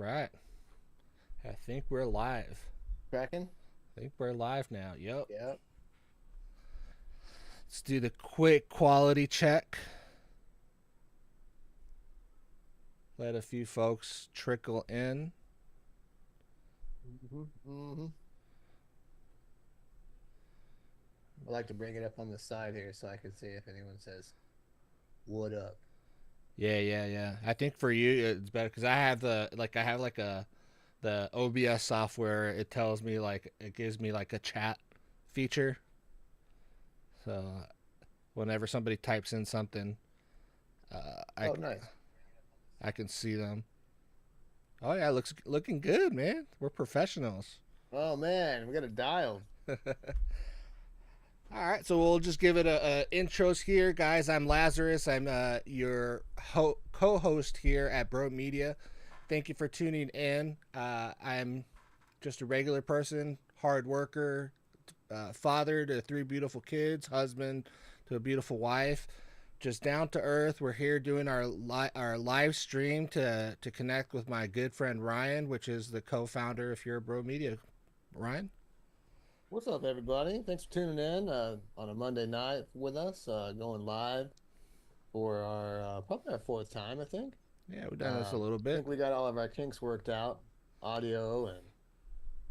right. I think we're live. Cracking? I think we're live now. Yep. Yep. Let's do the quick quality check. Let a few folks trickle in. Mm-hmm. I like to bring it up on the side here so I can see if anyone says "What up?" Yeah. I think for you it's better because I have like a the OBS software. It tells me like it gives me like a chat feature. So whenever somebody types in something, uh, I Oh, nice. I can see them. Oh yeah, looking good, man. We're professionals. Oh man, we got it dialed. All right, so we'll just give it a intros here, guys. I'm Lazarus. I'm your co-host here at BroMedia. Thank you for tuning in. I'm just a regular person, hard worker, father to three beautiful kids, husband to a beautiful wife. Just down to earth. We're here doing our live stream to connect with my good friend Ryan, which is the co-founder of Your Bro Media. Ryan. What's up, everybody? Thanks for tuning in on a Monday night with us. Going live for our probably our fourth time, I think. Yeah, we've done this a little I bit. think we got all of our kinks worked out, audio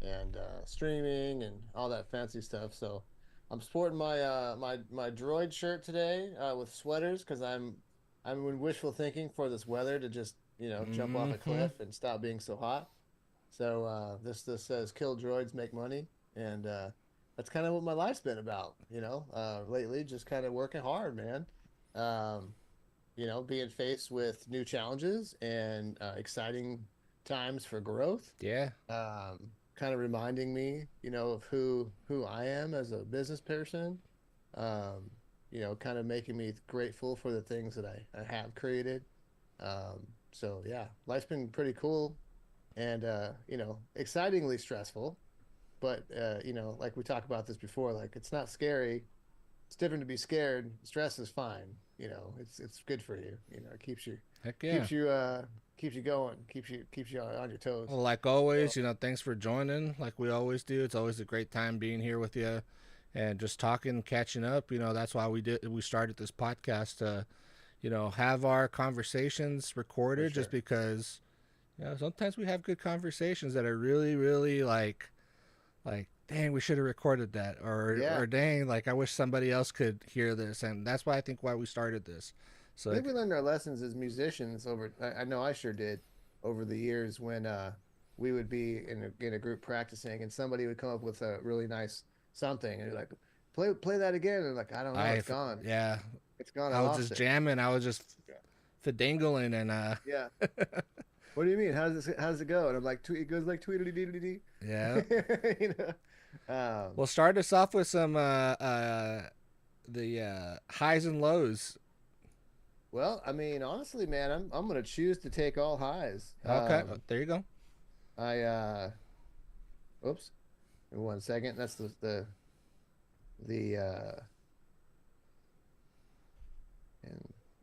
and streaming and all that fancy stuff. So I'm sporting my droid shirt today with sweaters because I'm in wishful thinking for this weather to just jump off a Mm-hmm. cliff and stop being so hot. So this says kill droids, make money, and that's kind of what my life's been about. Lately, just kind of working hard, man. Um, being faced with new challenges and exciting times for growth, Yeah. kind of reminding me, of who I am as a business person. Um, kind of making me grateful for the things that I have created. So yeah, life's been pretty cool and excitingly stressful. But like we talked about this before, like it's not scary. It's different to be scared. Stress is fine. It's good for you. It Heck yeah. keeps you keeps you going, keeps you on your toes. Well, like So always, thanks for joining. Like we always do, it's always a great time being here with you, and just talking, catching up. That's why we started this podcast to, have our conversations for recorded. Just sure. because, sometimes we have good conversations that are really, really like dang, we should have recorded that, Yeah. or dang, like I wish somebody else could hear this, and that's why I think why we started this. So I think we learned our lessons as musicians over. I know I sure did over the years when we would be in a group practicing, and somebody would come up with a really nice something, and you're like, play that again, and like I don't know, I, it's gone, yeah, it's gone, I I was lost just it. jamming. I was just Yeah. fidangling, and Yeah. What do you mean? How does it go? And I'm like, it goes like tweedly dee dee. yeah. you know. Um, We'll start us off with some the highs and lows. well, I mean, honestly, man, I'm gonna choose to take all highs. Okay, there you go. I oops, in 1 second. That's the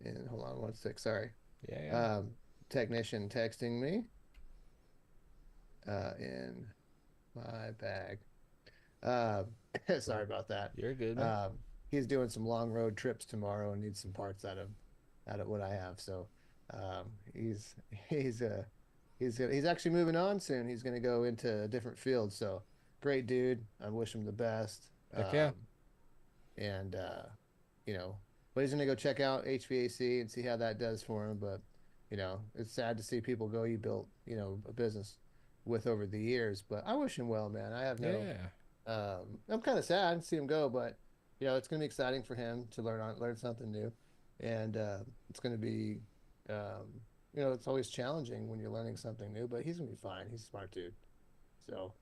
and hold on 1 sec. Sorry. Yeah. Um, technician texting me in my bag. Uh, sorry about that. You're good, man. Um, he's doing some long road trips tomorrow and needs some parts out of what I have. So he's he's uh he's actually moving on soon. He's going to go into a different field. So great dude. I wish him the best. Heck yeah. And you know, but he's going to go check out HVAC and see how that does for him. But it's sad to see people go. You built a business with over the years, but I wish him well, man. I have no Yeah. I'm kind of sad to see him go, but it's going to be exciting for him to learn something new, and it's going to be, um, it's always challenging when you're learning something new, but he's going to be fine. He's a smart dude. So,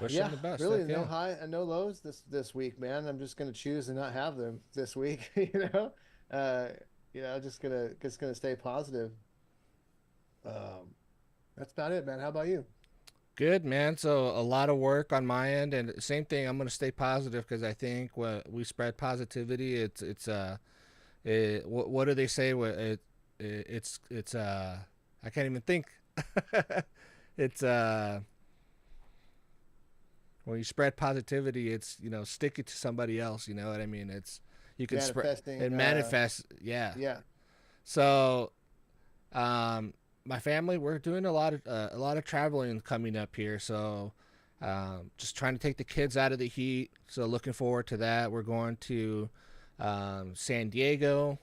Wish yeah, him the best. really Heck no yeah. high and no lows this week, man. I'm just going to choose to not have them this week. Uh, just gonna stay positive. Um, that's about it, man. How about you? Good, man. So a lot of work on my end, and same thing. I'm gonna stay positive because I think when we spread positivity, what do they say? It's I can't even think. It's when you spread positivity, it's stick it to somebody else. You know what I mean? It's you can spread Manifesting. it manifests. Yeah. Yeah. So my family, we're doing a lot of traveling coming up here. So just trying to take the kids out of the heat. So looking forward to that. We're going to San Diego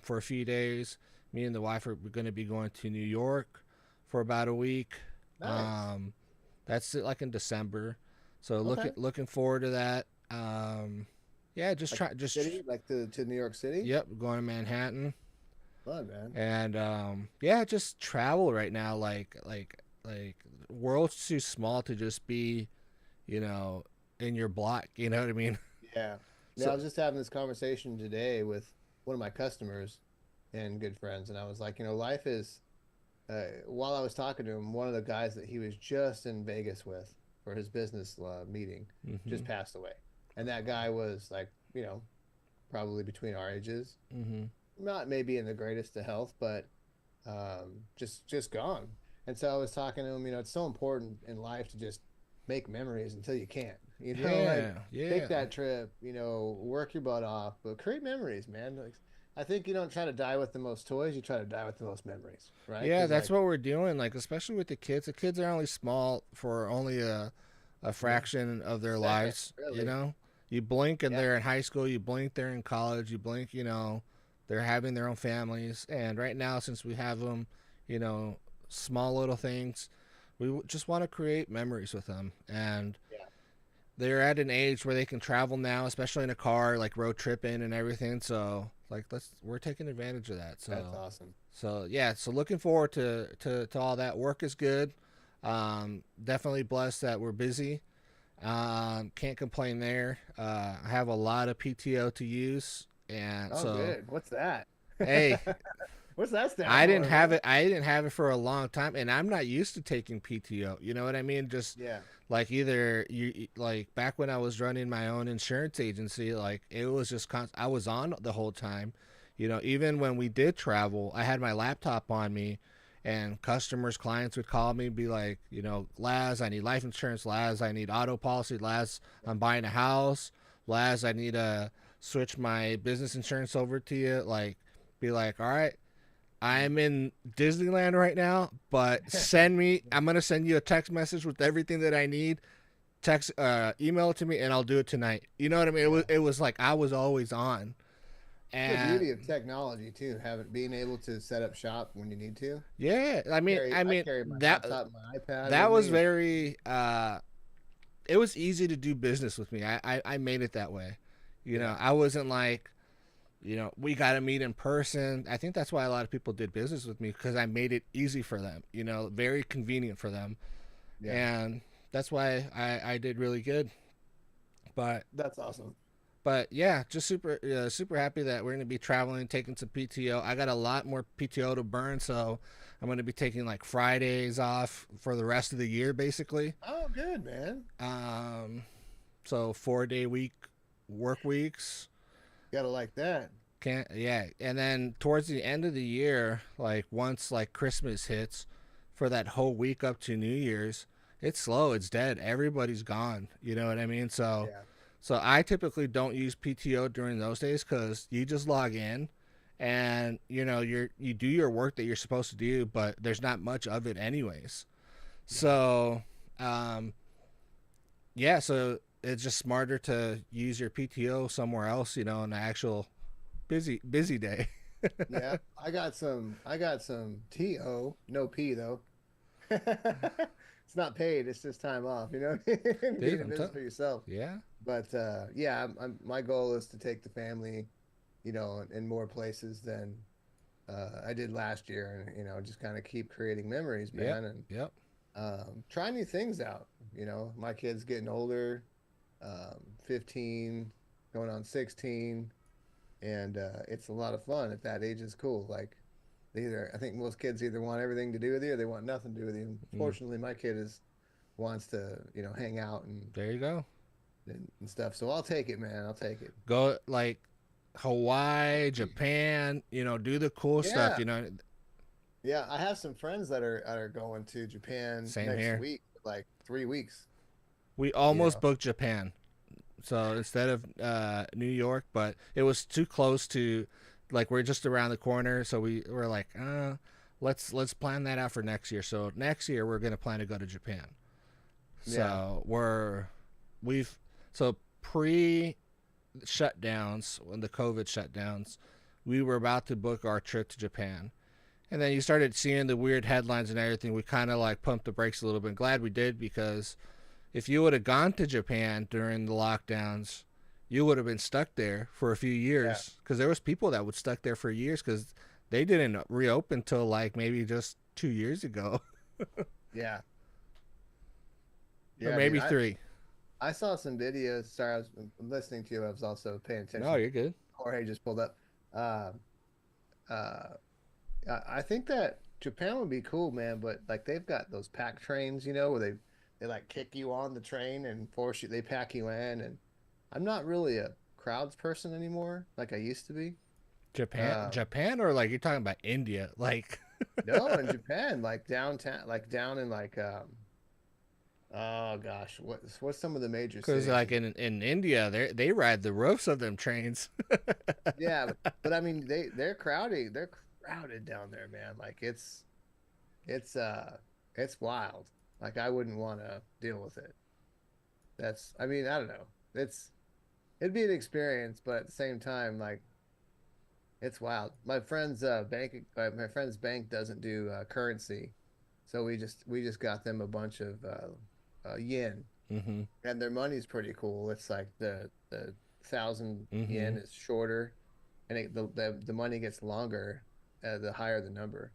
for a few days. Me and the wife are going to be going to New York for about a week. Nice. Um, that's like in December. So Okay. looking forward to that. Yeah, Like city, like to New York City. yep, going to Manhattan. Fun, man. And yeah, just travel right now. Like world's too small to just be, you know, in your block. You know what I mean? Yeah. Yeah, So I was just having this conversation today with one of my customers and good friends, and I was like, life is. While I was talking to him, one of the guys that he was just in Vegas with for his business meeting just mhm, passed away, and that guy was like, probably between our ages, mhm, not maybe in the greatest of health, but just gone. And so I was talking to him. It's so important in life to just make memories until you can't. Like yeah, take yeah, that trip. Work your butt off, but create memories, man. Like, I think you don't try to die with the most toys. You try to die with the most memories, right? yeah. Because That's like, what we're doing. Like especially with the kids. The kids are only small for only a yeah, fraction of their second, lives. You really. know, you blink and Yeah, they're in high school. You blink they're in college. You blink, they're having their own families. And right now, since we have them, you know, small little things, we just want to create memories with them. And yeah, they're at an age where they can travel now, especially in a car, like road tripping and everything. So like we're taking advantage of that. that's So awesome. yeah, so looking forward to all that. Work is good. Definitely blessed that we're busy. Can't complain there. I have a lot of PTO to use, and Oh, so good. What's that? hey, What's that stand I didn't for, have man? it. I didn't have it for a long time, and I'm not used to taking PTO. You know what I mean? Just Yeah. like either you like back when I was running my own insurance agency, like it was just I was on the whole time. Even when we did travel, I had my laptop on me, and customers, clients would call me, be like, Laz, I need life insurance. Laz, I need auto policy. Laz, I'm buying a house. Laz, I need to switch my business insurance over to you. Like, be like, all right, I'm in Disneyland right now, but I'm gonna send you a text message with everything that I need. Email it to me, and I'll do it tonight. You know what I mean? Yeah. It was like I was always on, It's the and beauty of technology too, having being able to set up shop when you need to. yeah, I carry my that laptop, my iPad that with was me, and very. It was easy to do business with me. I made it that way. yeah, I wasn't like, we got to meet in person. I think that's why a lot of people did business with me because I made it easy for them. Very convenient for them, yeah, and that's why I did really good. But that's awesome. yeah, just super happy that we're gonna be traveling, taking some PTO. I got a lot more PTO to burn, so I'm gonna be taking like Fridays off for the rest of the year, basically. Oh, good, man. Um, so 4-day week work weeks. Gotta like that. Can't yeah, and then towards the end of the year, like once like Christmas hits, for that whole week up to New Year's, it's slow, it's dead. Everybody's gone. You know what I mean? So Yeah, I typically don't use PTO during those days because you just log in, and you do your work that you're supposed to do, but there's not much of it anyways. yeah. So um, yeah, so it's just smarter to use your PTO somewhere else, on the actual busy day. Yeah, I got some TO, no P though. It's not paid, it's just time off, Dude, being in business for yourself. yeah, But yeah, my goal is to take the family, in more places than I did last year, and just kind of keep creating memories, yep, man, and yep, try new things out. My kid's getting older, 15, going on 16, and it's a lot of fun at that age. It's cool. Like I think most kids either want everything to do with you or they want nothing to do with you. mm, Fortunately, my kid is wants to, hang out there you go. and stuff. So I'll take it, man. I'll take it. Go like Hawaii, Japan, do the cool stuff, Yeah, Yeah, I have some friends that are going to Japan Same next here. week, like 3 weeks. We You almost know, booked Japan. So instead of New York, but it was too close to, like, we're just around the corner. So we were like, let's plan that out for next year. So next year we're gonna plan to go to Japan. yeah, So we've so pre shutdowns, when the COVID shutdowns, we were about to book our trip to Japan. And then you started seeing the weird headlines and everything. We kind of like pumped the brakes a little bit. Glad we did, because if you would have gone to Japan during the lockdowns, you would have been stuck there for a few yeah, years. Because there was people that would stuck there for years because they didn't reopen till like maybe just 2 years ago, yeah, or yeah, dude. maybe I three. I saw some videos. Sorry, I was listening to you. I was also paying No, attention. you're good. Jorge just pulled up. Uh, uh, I think that Japan would be cool, man. But like they've got those pack trains, where they like kick you on the train and force you. They pack you in, and I'm not really a crowds person anymore, like I used to be. Um, Japan, or like you're talking about India, like no, in Japan, like downtown, like down in like oh gosh, what's some of the major because cities like in in India, they ride the roofs of them trains. Yeah, but I mean they're crowded down there, man. Like it's it's wild. Like I wouldn't want to deal with it. I mean, I don't know. It'd be an experience, but at the same time, like it's wild. My friend's bank doesn't do currency, so we just got them a bunch of yen, Mm-hmm. and their money's pretty cool. It's like the 1,000 yen Mm-hmm. is shorter, and the money gets longer, the higher the number.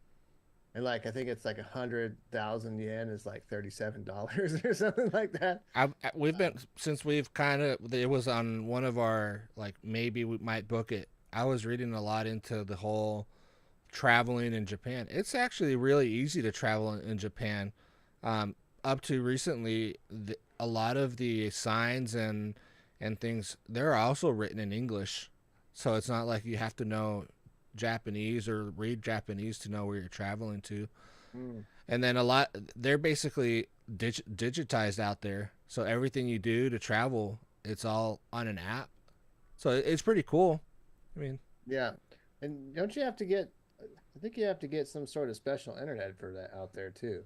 And like I think it's like 100,000 yen is like $37 or something like that. We've been, since we've kind of, it was on one of our, like, maybe we might book it. I was reading a lot into the whole traveling in Japan. It's actually really easy to travel in Japan. Um, Up to recently, a lot of the signs and things, they're also written in English, so it's not like you have to know Japanese or read Japanese to know where you're traveling to. Mm, And then a lot, they're basically digitized out there, so everything you do to travel, it's all on an app. So it's pretty cool. I mean, yeah, and don't you have to get? I think you have to get some sort of special internet for that out there too.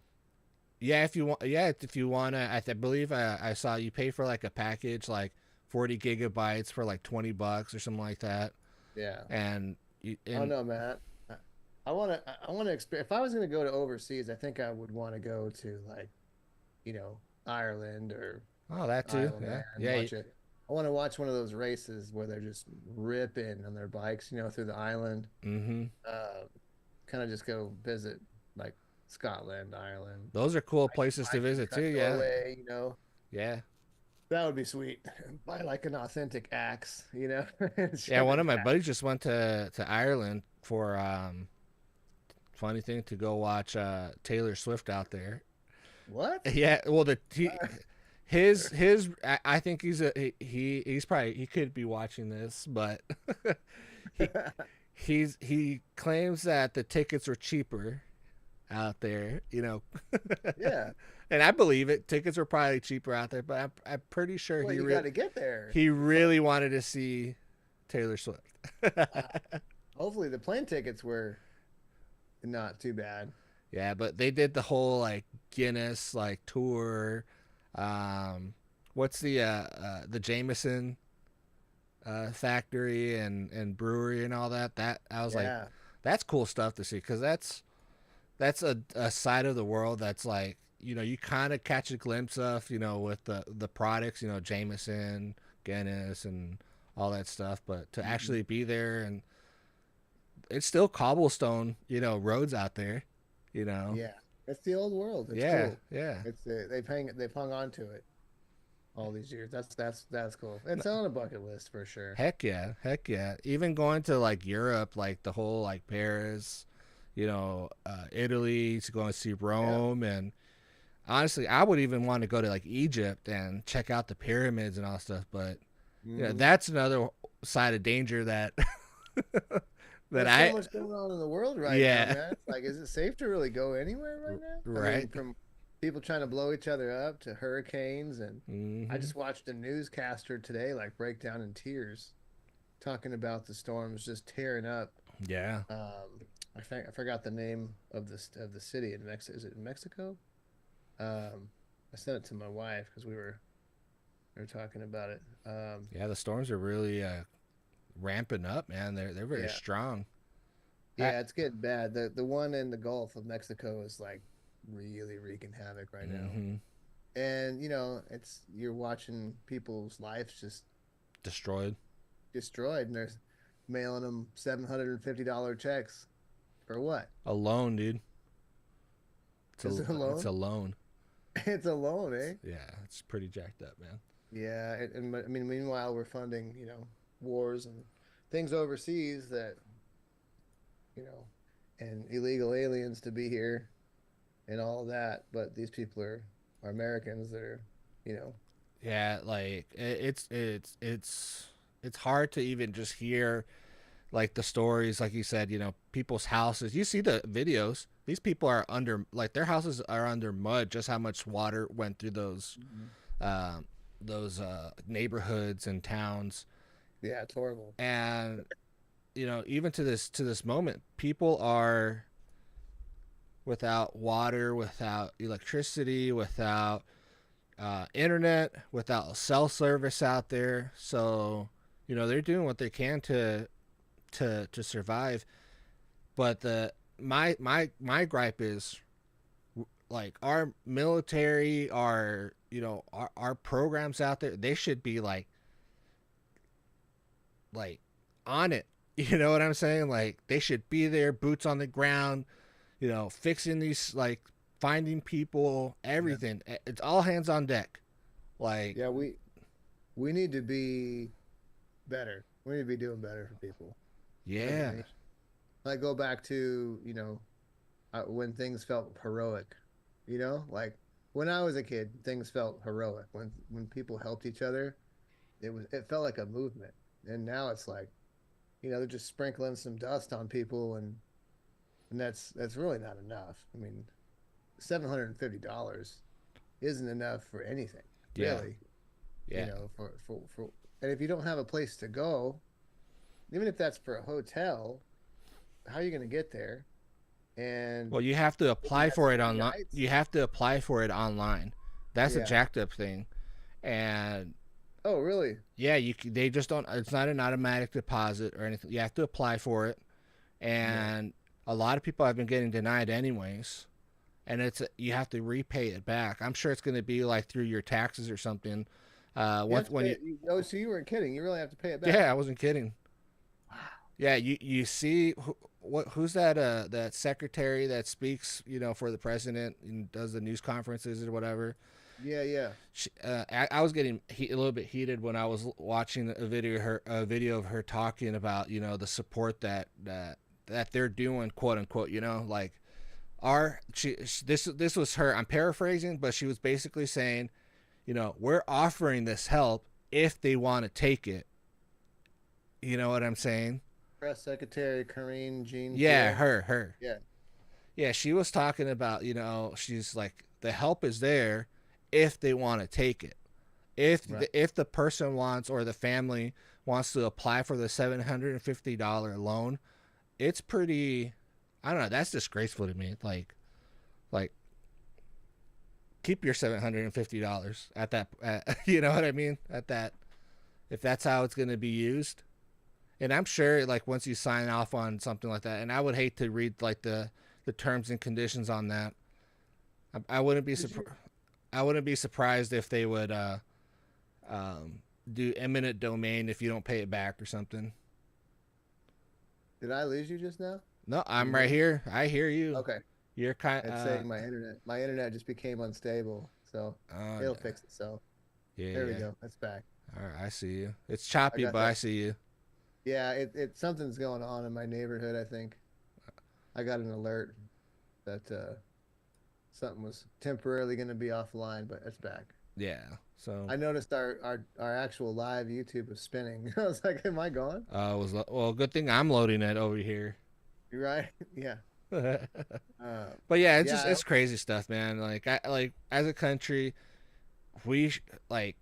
yeah, if you want, yeah, if you wanna, believe I saw you pay for like a package, like 40 gigabytes for like $20 or something like that. Yeah. And Oh and no, man. I want to experience. If I was going to go to overseas, I think I would want to go to like, Ireland or oh, that too, Isle of yeah, Man. yeah. Watch it. I want to watch one of those races where they're just ripping on their bikes, through the island. Mm-hmm. Uh, Kind of just go visit like Scotland, Ireland, Those are cool hike, places to hike and visit too. Yeah, Norway. yeah, That would be sweet. Buy like an authentic axe, and yeah. shove One it of my back. buddies just went to Ireland for funny thing, to go watch Taylor Swift out there. What? Yeah, well, Uh, his I think he's probably, he could be watching this, but he he claims that the tickets were cheaper out there, yeah. and I believe it. Tickets were probably cheaper out there, but I'm pretty sure Well, you got to get there. he really wanted to see Taylor Swift. Uh, Hopefully, the plane tickets were not too bad. Yeah, but they did the whole like Guinness like tour. Um, what's the Jameson factory and brewery and all that? That I was like, Yeah. that's cool stuff to see, because that's a side of the world that's like, you kind of catch a glimpse of, with the products, Jameson, Guinness, and all that stuff. But to Mhm. actually be there, and it's still cobblestone, roads out there, you know. Yeah. It's the old world. It's Yeah, cool. yeah. They've hung on to it all these years. That's cool. It's on a bucket list for sure. Heck yeah, heck yeah. Even going to like Europe, like the whole like Paris, Italy, to go and see Yeah. Rome. And honestly, I would even want to go to like Egypt and check out the pyramids and all stuff. But Hmm. that's another side of danger that that There's so I much going on in the world right now, yeah man. It's like, is it safe to really go anywhere right now? I right. mean, from people trying to blow each other up to hurricanes, and I Hmm. just watched a newscaster today like break down in tears, talking about the storms just tearing up. Yeah. I forgot the name of the city in Mexico. Is it in Mexico? I sent it to my wife because we were talking about it. Yeah, the storms are really ramping up, man. They're very Yeah, strong. I, yeah, it's getting bad. The one in the Gulf of Mexico is like really wreaking havoc right now. hmm. And it's you're watching people's lives just Destroyed. destroyed, and they're mailing them $750 checks for what? A loan, dude. Is it a It's a loan? loan. It's a loan, eh? Yeah, it's pretty jacked up, man. Yeah, and I mean, meanwhile, we're funding, wars and things overseas that, you know, and illegal aliens to be here and all of that. But these people are Americans that are, you know, Yeah, like it's hard to even just hear like the stories, like you said, people's houses. You see the videos. These people are under, like, their houses are under mud. Just how much water went through Mhm. um, those neighborhoods and towns, Yeah, it's horrible. and even to this moment, people are without water, without electricity, without internet, without cell service out there. So they're doing what they can to survive. But my gripe is, like, our military, our programs out there, they should be like on it. You know what I'm saying? Like, they should be there, boots on the ground, fixing these, like, finding people, Yeah, everything. It's all hands on deck. Like, yeah, we need to be better. We need to be doing better for people as a yeah, nation. Like go back to when things felt heroic. Like when I was a kid, things felt heroic. When people helped each other, it felt like a movement. And now it's like they're just sprinkling some dust on people, and that's really not enough. I mean, $750 isn't enough for anything, yeah, really. yeah. For and if you don't have a place to go, even if that's for a hotel, how are you going to get there? And Well, you have to maybe apply have for it security online. guides. You have to apply for it online. That's a Yeah. jacked up thing. And Oh, really? yeah, they just don't. It's not an automatic deposit or anything. You have to apply for it, Yeah. and a lot of people have been getting denied anyways. And you have to repay it back. I'm sure it's going to be like through your taxes or something. You have Once to when pay you it. Oh, so you weren't kidding. You really have to pay it back. Yeah, I wasn't kidding. Wow. Yeah, you see who's that that secretary that speaks, for the president and does the news conferences or whatever. Yeah, yeah. I was getting a little bit heated when I was watching a video of her talking about, the support that they're doing, quote unquote, like, this was her. I'm paraphrasing, but she was basically saying, we're offering this help if they want to take it. You know what I'm saying? Press Secretary Karine Jean Yeah, Pierre. her. Yeah. Yeah, she was talking about, she's like, the help is there if they want to take it. Right. If the person wants, or the family wants to apply for the $750 loan, it's pretty, I don't know, that's disgraceful to me. Like keep your $750 at that you know what I mean? At that, if that's how it's going to be used. And I'm sure, like, once you sign off on something like that, and I would hate to read, like, the terms and conditions on that. I wouldn't be Did you? I wouldn't be surprised if they would um, do eminent domain if you don't pay it back or something. Did I lose you just now? No, Can you I'm hear right me? here. I hear you. Okay. You're kind. It's saying my internet just became unstable, so No. it'll fix itself. Yeah, There we yeah. go. That's back. All right, I see you. It's I choppy, got but I that. see you. Yeah, it something's going on in my neighborhood, I think. I got an alert that something was temporarily going to be offline, but it's back. Yeah. So I noticed our actual live YouTube was spinning. I was like, "Am I gone?" well, good thing I'm loading it over here. You right? Yeah. But Um, yeah, it's yeah. just it's crazy stuff, man. Like as a country, we like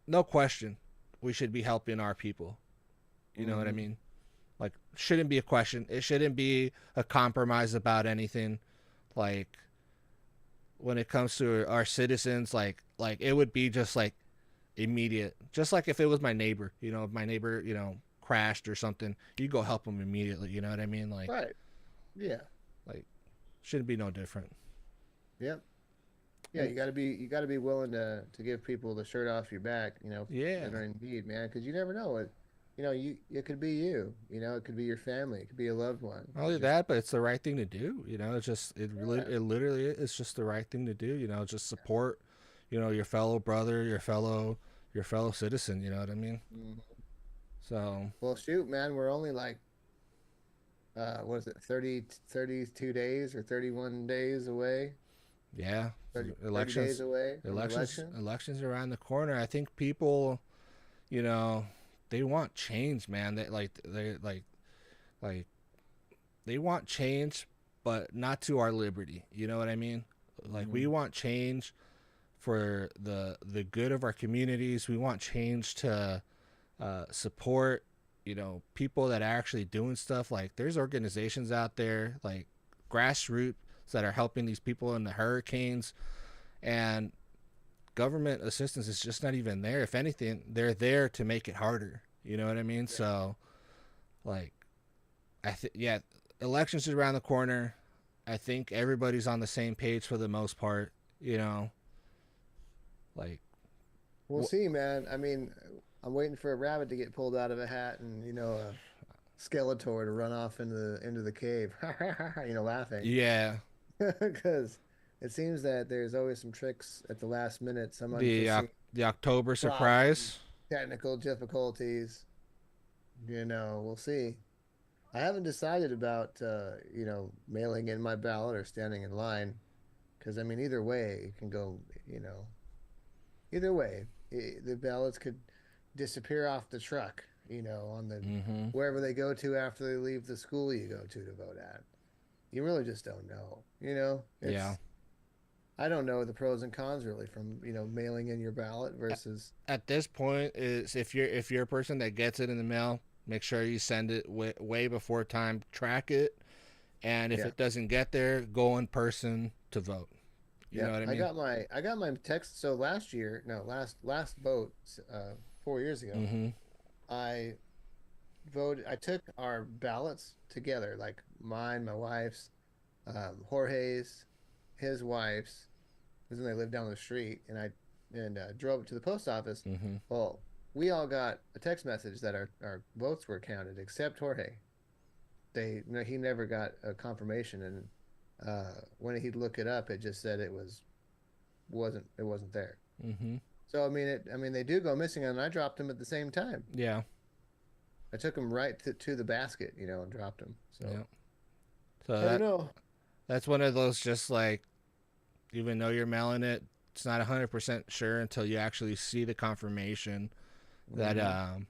no question, we should be helping our people. You know what I hmm mean? Like shouldn't be a question. It shouldn't be a compromise about anything. Like when it comes to our citizens, like it would be just like immediate. Just like if it was my neighbor, if my neighbor, crashed or something, you go help him immediately. You know what I mean? Right. Yeah. Like shouldn't be no different. Yep. Yeah. And You got to be willing to give people the shirt off your back. yeah, That are in need, man, because you never know it. It could be you. It could be your family. It could be a loved one. not only It just that, but it's the right thing to do. It's just yeah. it literally is just the right thing to do. Just support, your fellow brother, your fellow citizen. You know what I mean? Mhm. So Well, shoot, man, we're only like what is it, 32 days or 31 days away, yeah, 30 days elections, away from the elections, election. elections around the corner. I think people, you know, they want change, man. Like they want change, but not to our liberty. You know what I mean? Like we hmm want change for the good of our communities. We want change to support, people that are actually doing stuff. Like there's organizations out there, like grassroots, that are helping these people in the hurricanes, and government assistance is just not even there. If anything, they're there to make it harder. You know what I mean? Yeah. So, like, yeah, elections are around the corner. I think everybody's on the same page for the most part. You know, like, We'll see, man. I mean, I'm waiting for a rabbit to get pulled out of a hat and a Skeletor to run off into the cave, laughing, yeah, because it seems that there's always some tricks at the last minute, some the unforeseen the October problems, surprise. technical difficulties. We'll see. I haven't decided about mailing in my ballot or standing in line, because I mean either way it can go. You know, either way the ballots could disappear off the truck. On the Mm-hmm. wherever they go to after they leave the school you go to vote at. You really just don't know. Yeah. I don't know the pros and cons really from mailing in your ballot versus At this point, is if you're a person that gets it in the mail, make sure you send it way before time. Track it, and if yeah. it doesn't get there, go in person to vote. You know Yep, what I I mean? got my text. So last year, no, last vote, 4 years ago, Mm-hmm. I voted. I took our ballots together, like mine, my wife's, Jorge's, his wife's, because then they live down the street, and I drove it to the post office. Mm-hmm. Well, we all got a text message that our votes were counted, except Jorge. No, he never got a confirmation, and when he'd look it up, it just said it wasn't there. Mm-hmm. So I mean they do go missing, and I dropped them at the same time. Yeah. I took them right to the basket, and dropped them. Yeah. So So I don't know. that's one of those, just like, even though you're mailing it, it's not 100% sure until you actually see the confirmation that hmm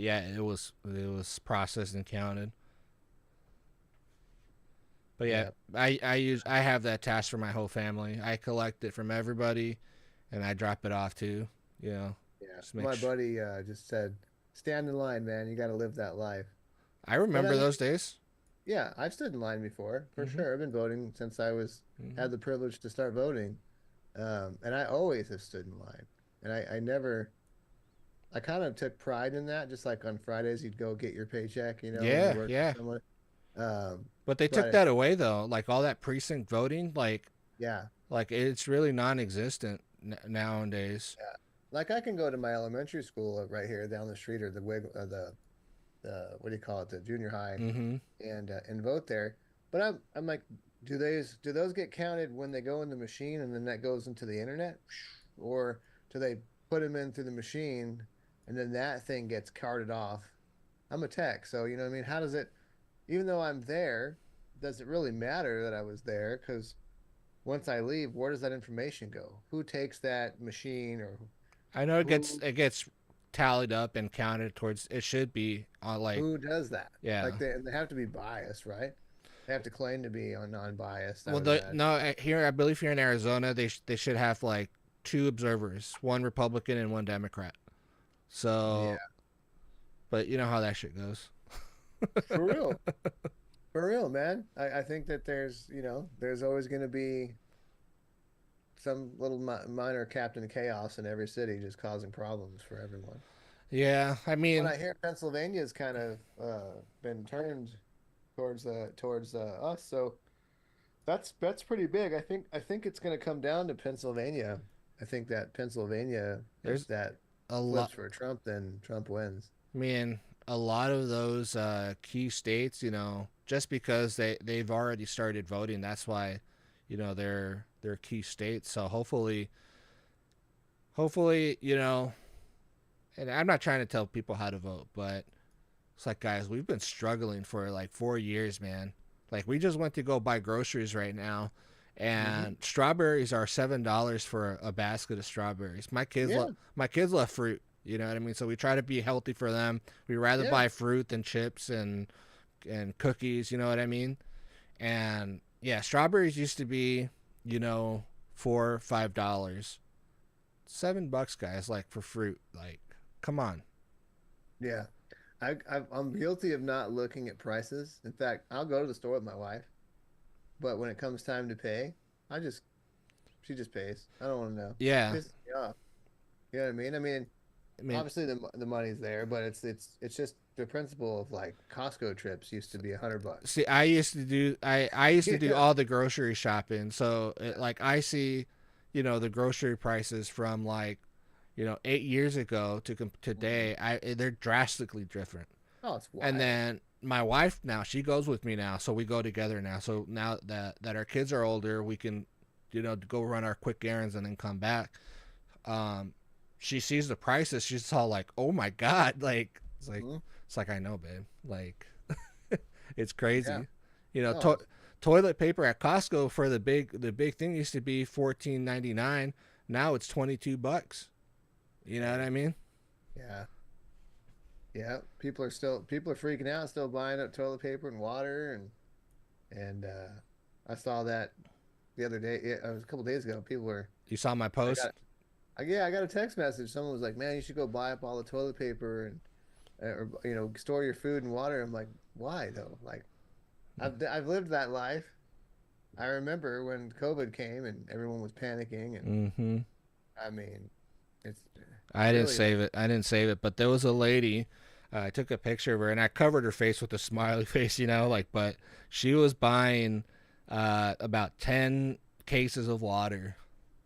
yeah, it was processed and counted. But yeah, Yeah, I have that task for my whole family. I collect it from everybody, and I drop it off too. You know, yeah. just make My sure. buddy just said, "Stand in line, man. You got to live that life." I But I remember mean, those days. yeah, I've stood in line before for Mhm. sure. I've been voting since I was Mhm. had the privilege to start voting, and I always have stood in line. And I never, I kind of took pride in that. Just like on Fridays, you'd go get your paycheck, when you Yeah, work for yeah. someone. Um, But they took but that away though. Like all that precinct voting, yeah, like it's really non-existent nowadays. yeah. Like I can go to my elementary school right here down the street, or the what do you call it, the junior high, Mhm. and vote there. But I'm like, do those get counted when they go in the machine and then that goes into the internet, or do they put them in through the machine and then that thing gets carted off? I'm a tech, so you know what I mean. How does it? Even though I'm there, does it really matter that I was there? Because once I leave, where does that information go? Who takes that machine, or I know who it gets tallied up and counted towards. It should be on like who does that? yeah. Like they have to be biased, right? They have to claim to be non-biased, I Well, would imagine. no, here I believe here in Arizona they should have like two observers, one Republican and one Democrat. So, Yeah, but you know how that shit goes. for real. For real, man. I think that there's always going to be some little minor Captain Chaos in every city just causing problems for everyone. Yeah, I When mean, I hear Pennsylvania's kind of been turned towards us, so that's pretty big. I think it's going to come down to Pennsylvania. I think that Pennsylvania, if there's that a lot. flips for Trump, then Trump wins. I mean, a lot of those key states, just because they've already started voting, that's why, they're key states. So hopefully, and I'm not trying to tell people how to vote, but it's like, guys, we've been struggling for like 4 years, man. Like, we just went to go buy groceries right now, Hmm. and strawberries are $7 for a basket of strawberries. Yeah, My kids love fruit. You know what I mean? So we try to be healthy for them. We rather yeah. buy fruit than chips and cookies. You know what I mean? And yeah, strawberries used to be, you know, $4 or $5. $7, guys, like for fruit. Like, come on. Yeah. I'm guilty of not looking at prices. In fact, I'll go to the store with my wife, but when it comes time to pay, I just she just pays. I don't want to know. Yeah, Pisses me off. You know what I mean? I mean, I mean, obviously the money's there, but it's just the principle of like Costco trips used to be $100. see, I used to do Yeah. all the grocery shopping. So like I see, the grocery prices from like 8 years ago to Mhm. today. They're drastically different. Oh, it's And wild. then my wife now, she goes with me now, so we go together now. So now that our kids are older, we can go run our quick errands and then come back. Um, she sees the prices, she's all like, "Oh my god!" Like Hmm. it's like I know, babe. Like it's Yeah. crazy. You know, No, toilet paper at Costco for the big thing used to be 14.99. Now it's $22. You know what yeah. I mean? Yeah. Yeah. People are freaking out, still buying up toilet paper and water and I saw that the other day. Yeah, it was a couple days ago. People were. You saw my I got. post. Yeah, I got a text message. Someone was like, "Man, you should go buy up all the toilet paper and or store your food and water." I'm like, "Why though? Like, I've lived that life. I remember when COVID came and everyone was panicking, and Mm-hmm. I mean, it's I didn't really save it. I didn't save it, but there was a lady. I took a picture of her and I covered her face with a smiley face, like. But she was buying about 10 cases of water.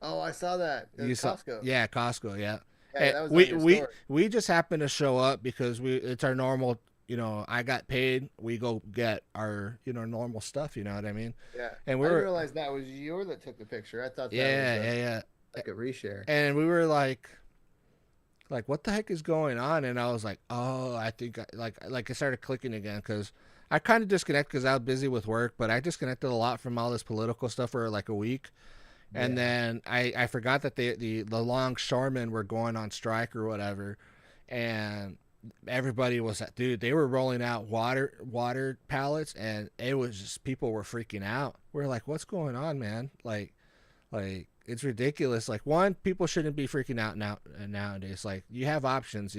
Oh, I saw that. It was You saw, Costco. yeah, Costco, yeah. Yeah, And that was on we your we story. we just happened to show up because it's our normal. I got paid. We go get our normal stuff. You know what I mean? Yeah, And we I didn't were realize that was you that took the picture. I thought that was yeah, yeah, yeah. like a reshare. And we were like what the heck is going on, and I was like, oh, I think like I started clicking again because I kind of disconnected because I was busy with work, but I disconnected a lot from all this political stuff for like a week. And Yeah. then I forgot that the longshoremen were going on strike or whatever, and everybody was dude, they were rolling out water pallets, and it was just people were freaking out. We're like, what's going on, man? Like it's ridiculous. Like, one, people shouldn't be freaking out nowadays. Like, you have options,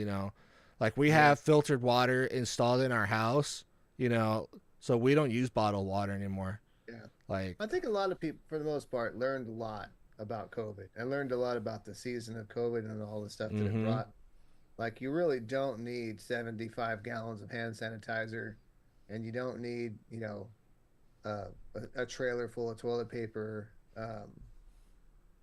like we Yeah. have filtered water installed in our house, you know so we don't use bottled water anymore. Yeah. Like, I think a lot of people, for the most part, learned a lot about COVID. I learned a lot about the season of COVID and all the stuff that it mm-hmm, brought. Like, you really don't need 75 gallons of hand sanitizer, and you don't need, a trailer full of toilet paper.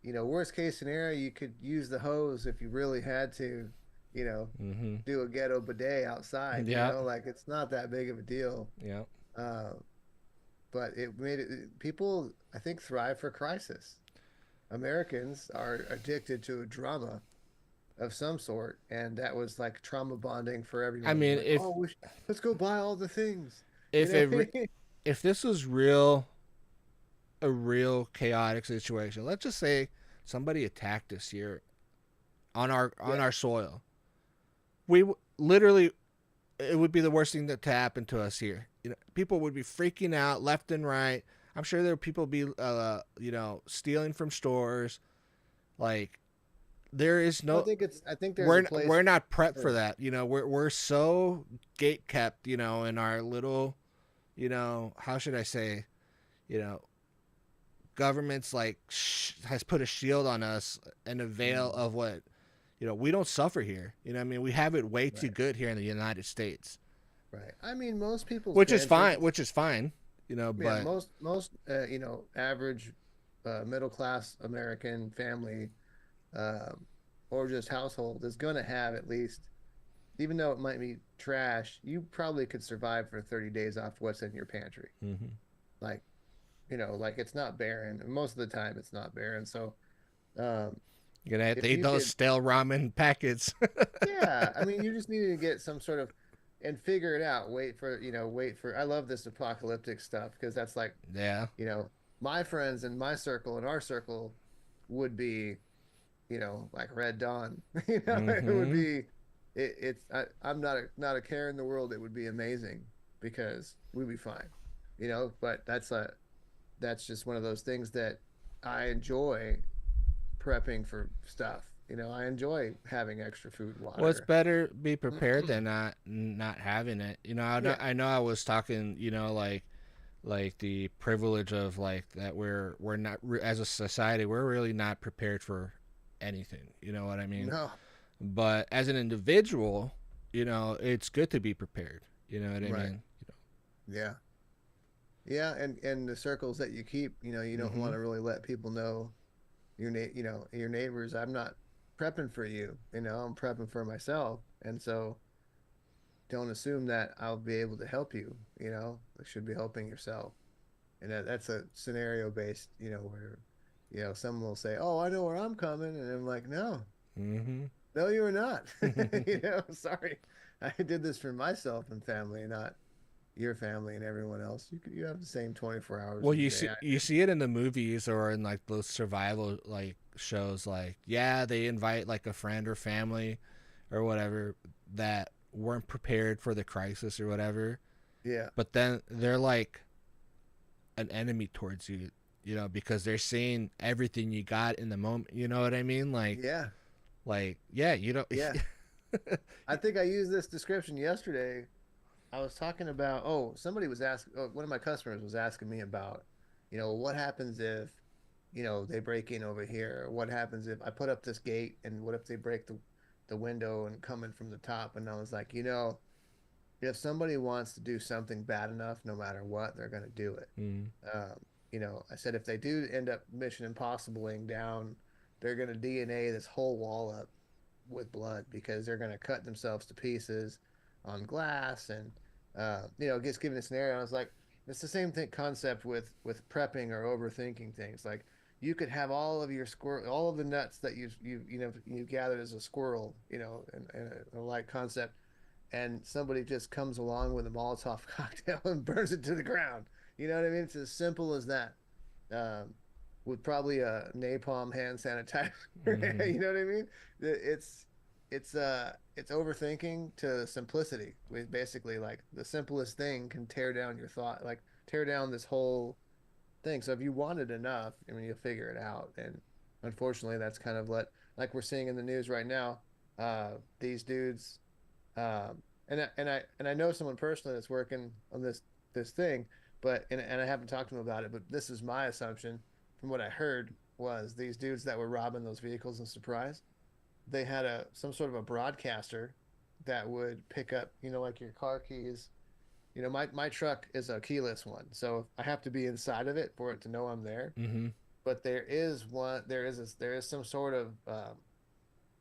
Worst case scenario, you could use the hose if you really had to, you know, mm-hmm. do a ghetto bidet outside, Yeah, like it's not that big of a deal. yeah. Uh, but it made people, I think, thrive for crisis. Americans are addicted to a drama of some sort, and that was like trauma bonding for I everyone. mean, Like, oh, let's go buy all the things, you if know. it if this was real, a real chaotic situation. Let's just say somebody attacked us here on Yeah. our soil. Literally, it would be the worst thing that to happen to us here. You know, people would be freaking out left and right. I'm sure there would people be stealing from stores. Like there is I no think it's. I think there's a we're place not prepped for for. that. You know, we're so gate kept. You know, in our little, how should I say, you know, government's like has put a shield on us and a veil Mm, of what, we don't suffer here. You know, what I mean, we have it way too right. good here in the United States, Right. I mean, most people's which is pantries. fine. Which is fine. Yeah. But Most average middle class American family, um, or just household is going to have at least, even though it might be trash, you probably could survive for 30 days off what's in your pantry. mm-hmm. Like, like it's not barren. And most of the time, it's not barren. So, um, You're gonna have to if eat you those could, stale ramen packets. yeah, I mean, you just need to get some sort of and figure it out. Wait for. I love this apocalyptic stuff because that's like, Yeah. you know, my friends in my circle and our circle would be, like Red Dawn. It would Mm-hmm. be. I'm not a care in the world. It would be amazing because we'd be fine. But that's just one of those things that I enjoy prepping for stuff. I enjoy having extra food, Well, it's water. better be prepared than not having it. Yeah, I know. I was talking. Like the privilege of like that we're not as a society we're really not prepared for anything. You know what I mean? no, But as an individual, it's good to be prepared. You know what I right, mean? yeah, yeah, and the circles that you keep, you don't Mm-hmm. want to really let people know your neighbors. I'm not prepping for you. I'm prepping for myself, and so don't assume that I'll be able to help you. You should be helping yourself, and that's a scenario based. Where someone will say, "Oh, I know where I'm coming," and I'm like, "No, Mm-hmm. no, you are not." Sorry, I did this for myself and family, not your family and everyone else. You have the same 24 hours Well, in a day. you see it in the movies or in like those survival like shows. Like, yeah, they invite like a friend or family or whatever that weren't prepared for the crisis or whatever. Yeah, But then they're like an enemy towards you, because they're seeing everything you got in the moment. You know what I mean? yeah, Yeah, you don't. yeah. I think I used this description yesterday. I was talking about, somebody was asking, one of my customers was asking me about, what happens if, they break in over here? What happens if I put up this gate and what if they break the window and come in from the top? And I was like, if somebody wants to do something bad enough, no matter what, they're going to do it. Mm, I said, if they do end up Mission Impossibling down, they're going to DNA this whole wall up with blood because they're going to cut themselves to pieces on glass and just giving a scenario. I was like, it's the same thing concept with prepping or overthinking things. Like you could have all of your squirrel, all of the nuts that you gathered as a squirrel, and a light concept, and somebody just comes along with a Molotov cocktail and burns it to the ground. You know what I mean? It's as simple as that. Um, with probably a napalm hand sanitizer. mm-hmm. You know what I mean? It's overthinking to simplicity. Basically, like the simplest thing can tear down your thought, like tear down this whole thing. So if you want it enough, I mean, you'll figure it out. And unfortunately, that's kind of like we're seeing in the news right now. These dudes, and I know someone personally that's working on this thing, but and I haven't talked to him about it, but this is my assumption from what I heard was these dudes that were robbing those vehicles in Surprise, they had some sort of a broadcaster that would pick up, like your car keys. My truck is a keyless one, so I have to be inside of it for it to know I'm there. Mm-hmm. But there is some sort of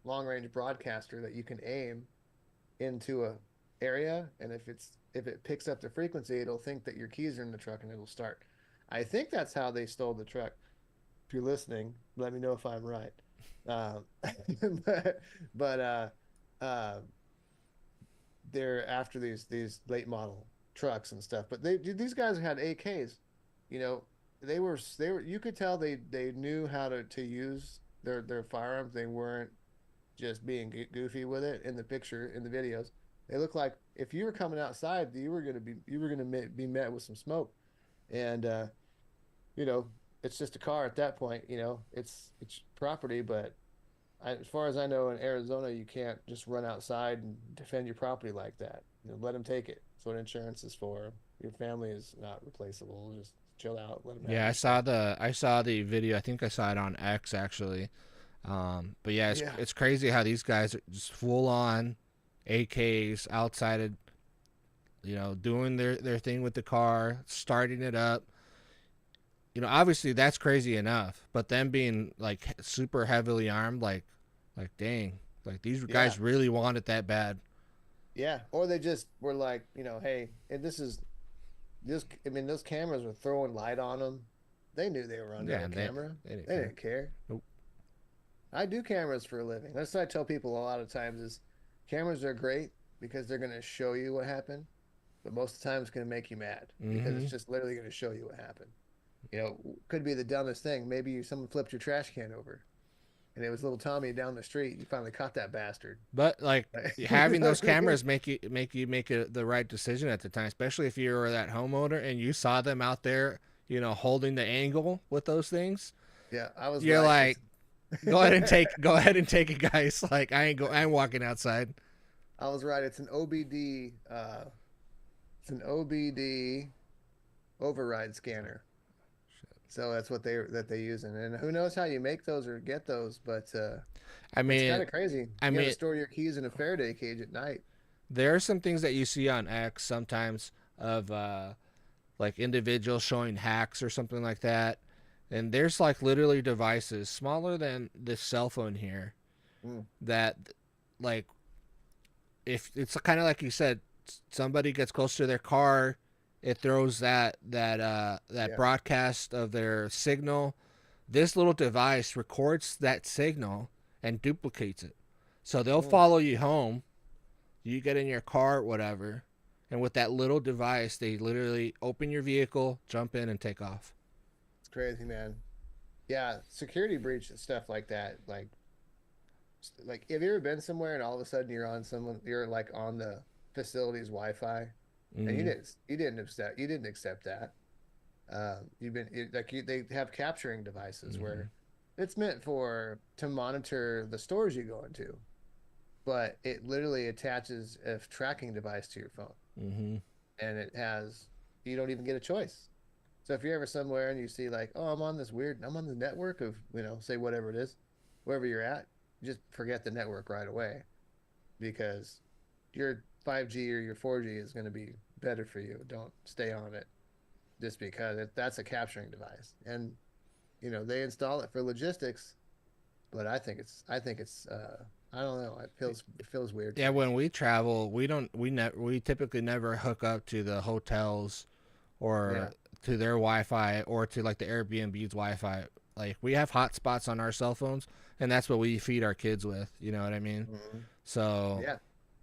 long range broadcaster that you can aim into a area, and if it picks up the frequency, it'll think that your keys are in the truck and it'll start. I think that's how they stole the truck. If you're listening, let me know if I'm right. Um, but uh, they're after these late model trucks and stuff. But these guys had AKs, you know, they were you could tell they knew how to use their firearms. They weren't just being goofy with it in the picture in the videos. They look like if you were coming outside, you were gonna be met with some smoke, and you know it's just a car at that point. It's property, but as far as I know, in Arizona, you can't just run outside and defend your property like that. Let them take it. That's what insurance is for. Your family is not replaceable. Just chill out. Let them have Yeah, your stuff. I saw the video. I think I saw it on X actually. But yeah, Yeah. it's crazy how these guys are just full on AKs outside of, doing their thing with the car, starting it up. Obviously that's crazy enough, but them being like super heavily armed, like dang, like these Yeah. guys really want it that bad. Yeah. Or they just were like, hey, and this. I mean, those cameras were throwing light on them. They knew they were under Yeah, a and camera. they didn't They care. didn't care. Nope. I do cameras for a living. That's what I tell people a lot of times is cameras are great because they're going to show you what happened, but most of the time it's going to make you mad because Mm-hmm. it's just literally going to show you what happened. Could be the dumbest thing. Maybe someone flipped your trash can over and it was little Tommy down the street. You finally caught that bastard. But like You having know those what I mean? cameras make you make the right decision at the time, especially if you were that homeowner and you saw them out there, holding the angle with those things. Yeah, I was You're right. like, go ahead and take it, guys. Like I ain't walking outside. I was right. It's an OBD. It's an OBD override scanner. So that's what they use, and who knows how you make those or get those, but I it's mean, kind of crazy. I You got to mean, store your keys in a Faraday cage at night. there are some things that you see on X sometimes of like individuals showing hacks or something like that. And there's like literally devices smaller than this cell phone here Mm, that, like, if it's kind of like you said, somebody gets close to their car, it throws that yeah. broadcast of their signal. This little device records that signal and duplicates it. So they'll Mm, follow you home. You get in your car, whatever, and with that little device, they literally open your vehicle, jump in, and take off. it's crazy, man. Yeah, security breach and stuff like that. Like, have you ever been somewhere and all of a sudden you're like on the facility's Wi-Fi, and Mm-hmm. you didn't accept that. They have capturing devices Mm-hmm. where it's meant for to monitor the stores you go into, but it literally attaches a tracking device to your phone, Mm-hmm. and you don't even get a choice. So if you're ever somewhere and you see like, oh, I'm on the network of, say whatever it is, wherever you're at, just forget the network right away because your 5G or your 4G is going to be better for you. Don't stay on it just because that's a capturing device. And they install it for logistics, but I don't know. It feels weird to Yeah, me. when we travel, we typically never hook up to the hotels Yeah. or to their Wi-Fi or to like the Airbnb's Wi-Fi. Like we have hotspots on our cell phones, and that's what we feed our kids with. You know what I mean? Hmm. So Yeah.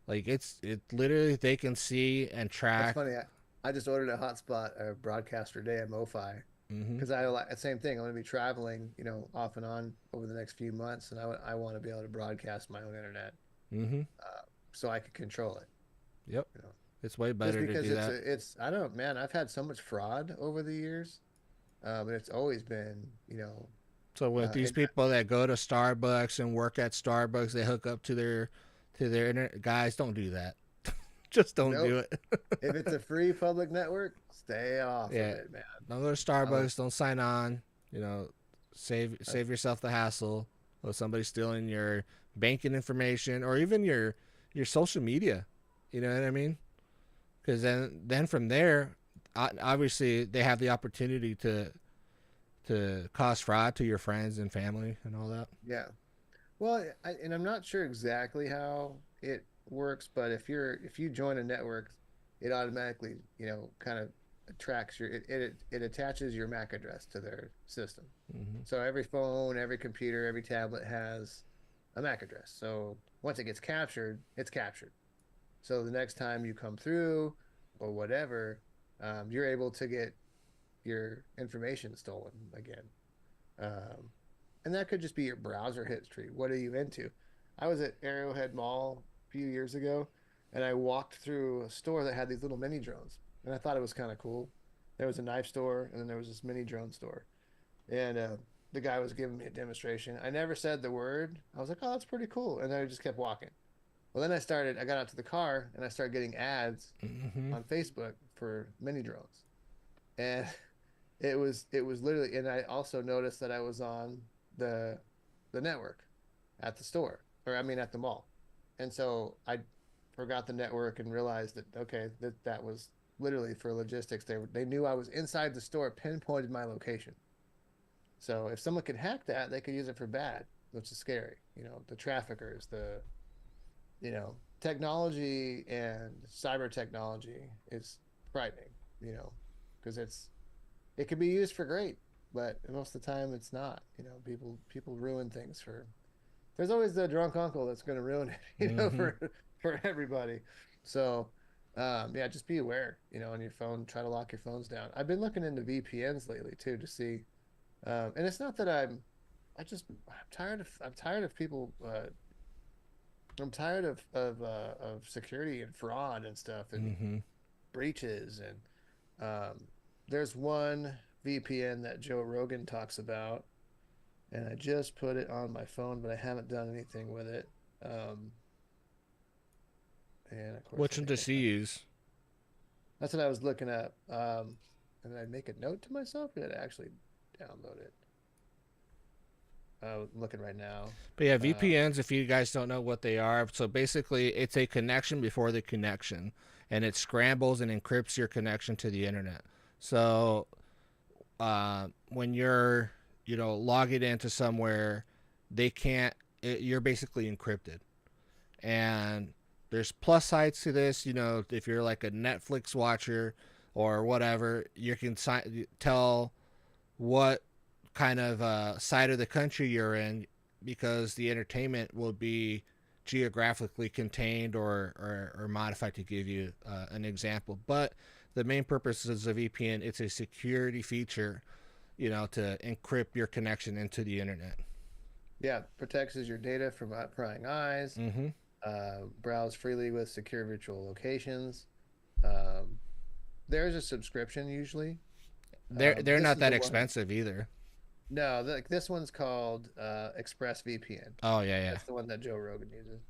like it literally they can see and That's track. funny. I just ordered a hotspot, a broadcaster day at MoFi Mm-hmm. because I like the same thing. I'm going to be traveling, off and on over the next few months, and I want to be able to broadcast my own internet, Mm-hmm. uh, so I can control it. Yep. You know, It's way just better to because do that. I don't know, man. I've had so much fraud over the years, and it's always been, So with these and people that go to Starbucks and work at Starbucks, they hook up to their internet. Guys, don't do that. Just don't nope. do it. If it's a free public network, stay off of Yeah, it, man. don't go to I was, Starbucks. Don't sign on. You know, save yourself the hassle of somebody stealing your banking information or even your social media. You know what I mean? Because then from there, obviously they have the opportunity to cause fraud to your friends and family and all that. yeah. Well, and I'm not sure exactly how it works, but if you join a network, it automatically, kind of tracks it attaches your MAC address to their system. Hmm. So every phone, every computer, every tablet has a MAC address. So once it gets captured, it's captured. So the next time you come through or whatever, you're able to get your information stolen again. Um, and that could just be your browser history. What are you into? I was at Arrowhead Mall a few years ago, and I walked through a store that had these little mini drones, and I thought it was kind of cool. There was a knife store, and then there was this mini drone store, and the guy was giving me a demonstration. I never said the word. I was like, "Oh, that's pretty cool," and then I just kept walking. Well, then I got out to the car, and I started getting ads Mm-hmm. on Facebook for mini drones, and it was literally. And I also noticed that I was on the the network at the store, or I mean at the mall, and so I forgot the network and realized that okay, that was literally for logistics. They knew I was inside the store, pinpointed my location. So if someone could hack that, they could use it for bad, which is scary. The traffickers, technology and cyber technology is frightening, because it can be used for great, but most of the time it's not. People ruin things for. There's always the drunk uncle that's going to ruin it, Mm-hmm. for everybody. So, yeah, just be aware, on your phone. Try to lock your phones down. I've been looking into VPNs lately too to see, and it's not that I'm tired of people. I'm tired of security and fraud and stuff and Mm-hmm. breaches and there's one VPN that Joe Rogan talks about, and I just put it on my phone, but I haven't done anything with it. Um, and of course, Which I one need does to he find. use? That's what I was looking at. And I'd make a note to myself, or did I actually download it? I'm looking right now. But yeah, Uh, VPNs, if you guys don't know what they are, so basically it's a connection before the connection, and it scrambles and encrypts your connection to the internet. So when you're, logging into somewhere, they can't. You're basically encrypted, and there's plus sides to this. If you're like a Netflix watcher or whatever, you can tell what kind of side of the country you're in, because the entertainment will be geographically contained or modified, to give you an example. But the main purpose is a VPN. It's a security feature, to encrypt your connection into the internet. yeah, protects your data from prying eyes. Mm-hmm. Browse freely with secure virtual locations. Um, there's a subscription usually. They're This not is that the one. expensive either. No, this one's called ExpressVPN. Oh yeah, yeah. That's the one that Joe Rogan uses.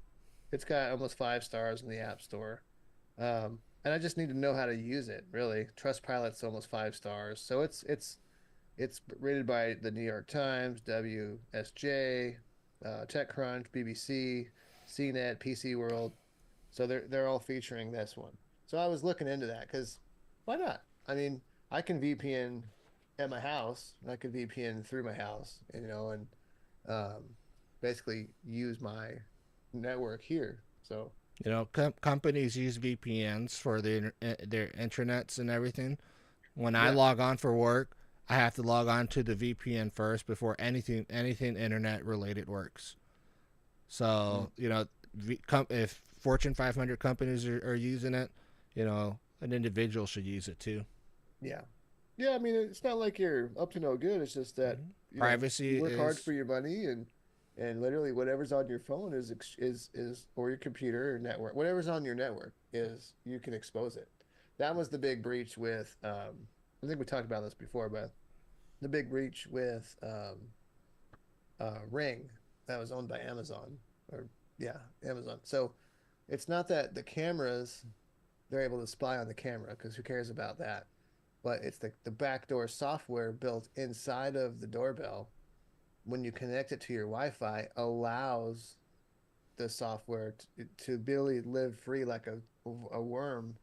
It's got almost 5 stars in the App Store. And I just need to know how to use it, really. Trustpilot's almost 5 stars. So it's rated by the New York Times, WSJ, TechCrunch, BBC, CNET, PC World. So they're all featuring this one. So I was looking into that because why not? I mean, I can VPN at my house, and I can VPN through my house, and um, basically use my network here. So Companies use VPNs for their intranets and everything. When I yeah, log on for work, I have to log on to the VPN first before anything internet related works. mm, So if Fortune 500 companies are using it, an individual should use it too. yeah, yeah. I mean, it's not like you're up to no good. It's just that Mm-hmm. you Privacy work hard is for your money, and literally whatever's on your phone is or your computer or network, whatever's on your network is you can expose it. That was the big breach with. I think we talked about this before, but the big breach with Ring that was owned by Amazon, or yeah, Amazon. So it's not that the cameras they're able to spy on the camera because who cares about that? But it's the backdoor software built inside of the doorbell when you connect it to your Wi-Fi allows the software to really live free like a worm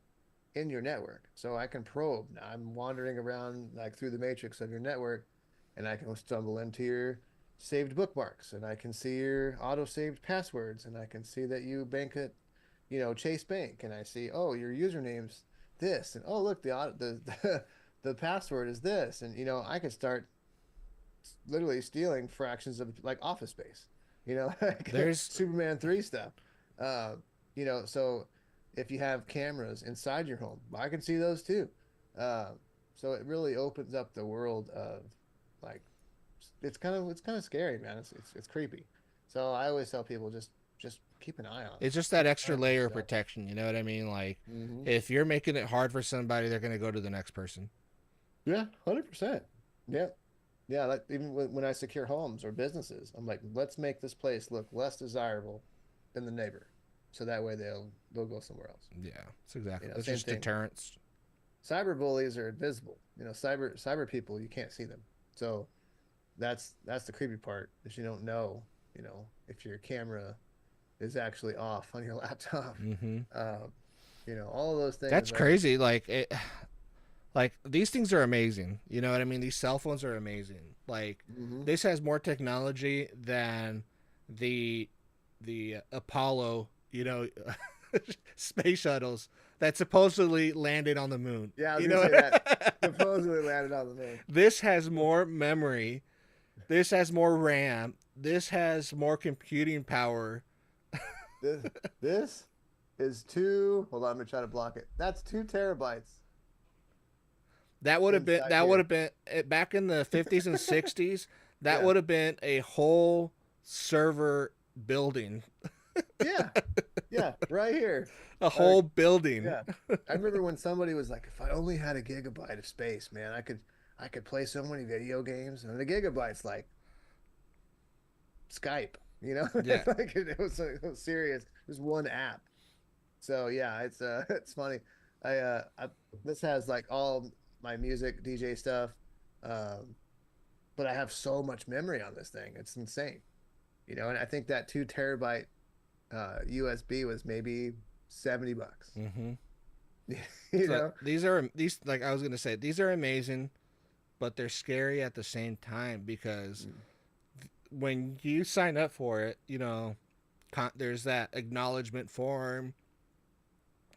in your network. So I can probe. Now I'm wandering around like through the matrix of your network, and I can stumble into your saved bookmarks, and I can see your auto saved passwords, and I can see that you bank at, Chase Bank, and I see, oh, your username's this, and oh, look, the password is this, and I could start literally stealing fractions of like Office Space, like there's Superman 3 stuff. Uh, so if you have cameras inside your home, I can see those too. Uh, So it really opens up the world of like it's kind of scary, man. It's creepy. So I always tell people just keep an eye on It's just that keep an eye extra on layer of stuff. protection. You know what I mean? Like, Hmm. if you're making it hard for somebody, they're gonna go to the next person. Yeah, 100%. Yeah, yeah. Like even when I secure homes or businesses, I'm like, let's make this place look less desirable than the neighbor, so that way they'll go somewhere else. Yeah, it's exactly. It's Same just thing. deterrence. Cyber bullies are invisible. Cyber people, you can't see them. So that's the creepy part is you don't know, if your camera is actually off on your laptop. Mm-hmm. Um, all of those That's things are. crazy. Like these things are amazing. You know what I mean? These cell phones are amazing. Like, Hmm. this has more technology than the Apollo, space shuttles that supposedly landed on the moon. Yeah, I was You gonna know, say that supposedly landed on the moon. this has more memory. This has more RAM. This has more computing power. This this is two. Hold on, I'm gonna try to block it. That's 2 terabytes inside That would here. have been back in the 50s and 60s. That Yeah, would have been a whole server building, yeah, yeah. Right here. a Uh, whole building. yeah. I remember when somebody was like, "If I only had a gigabyte of space, man, I could play so many video games." And the gigabytes like Skype, Yeah, like it was serious. Just one app. So yeah, it's it's funny. I this has like all my music, DJ stuff, um, but I have so much memory on this thing. It's insane, And I think that 2 terabyte USB was maybe $70. hmm You so know? these like I was gonna say, these are amazing, but they're scary at the same time because Mm. when you sign up for it, there's that acknowledgement form,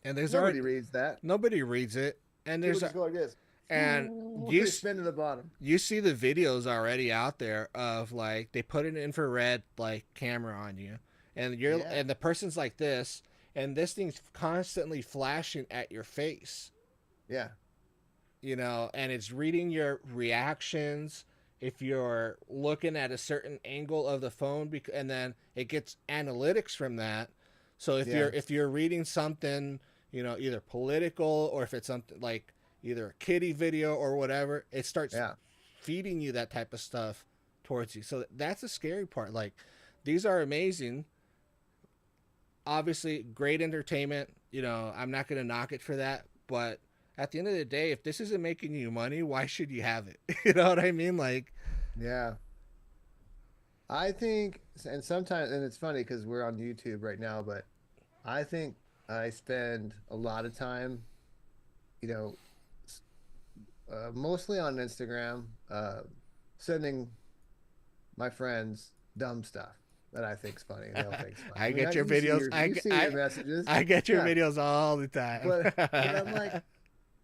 and there's already Nobody reads that. nobody reads it, and People there's just go like this. and They spin to the bottom. you see the videos already out there of, like, they put an infrared like camera on you, Yeah, and the person's like this, and this thing's constantly flashing at your face, yeah, and it's reading your reactions if you're looking at a certain angle of the phone, and then it gets analytics from that. So yeah, if you're reading something, either political, or if it's something like either a kiddie video or whatever, it starts yeah. feeding you that type of stuff towards you. So that's the scary part. Like, these are amazing, obviously great entertainment. I'm not going to knock it for that, but at the end of the day, if this isn't making you money, why should you have it? You know what I mean? Like, Yeah. I think, and sometimes, and it's funny because we're on YouTube right now, but I think I spend a lot of time, you know, mostly on Instagram, sending my friends dumb stuff that I think's funny, and they'll think it's funny. I I mean, get your you see videos. you see your messages, I get your yeah. videos all the time. But I'm like,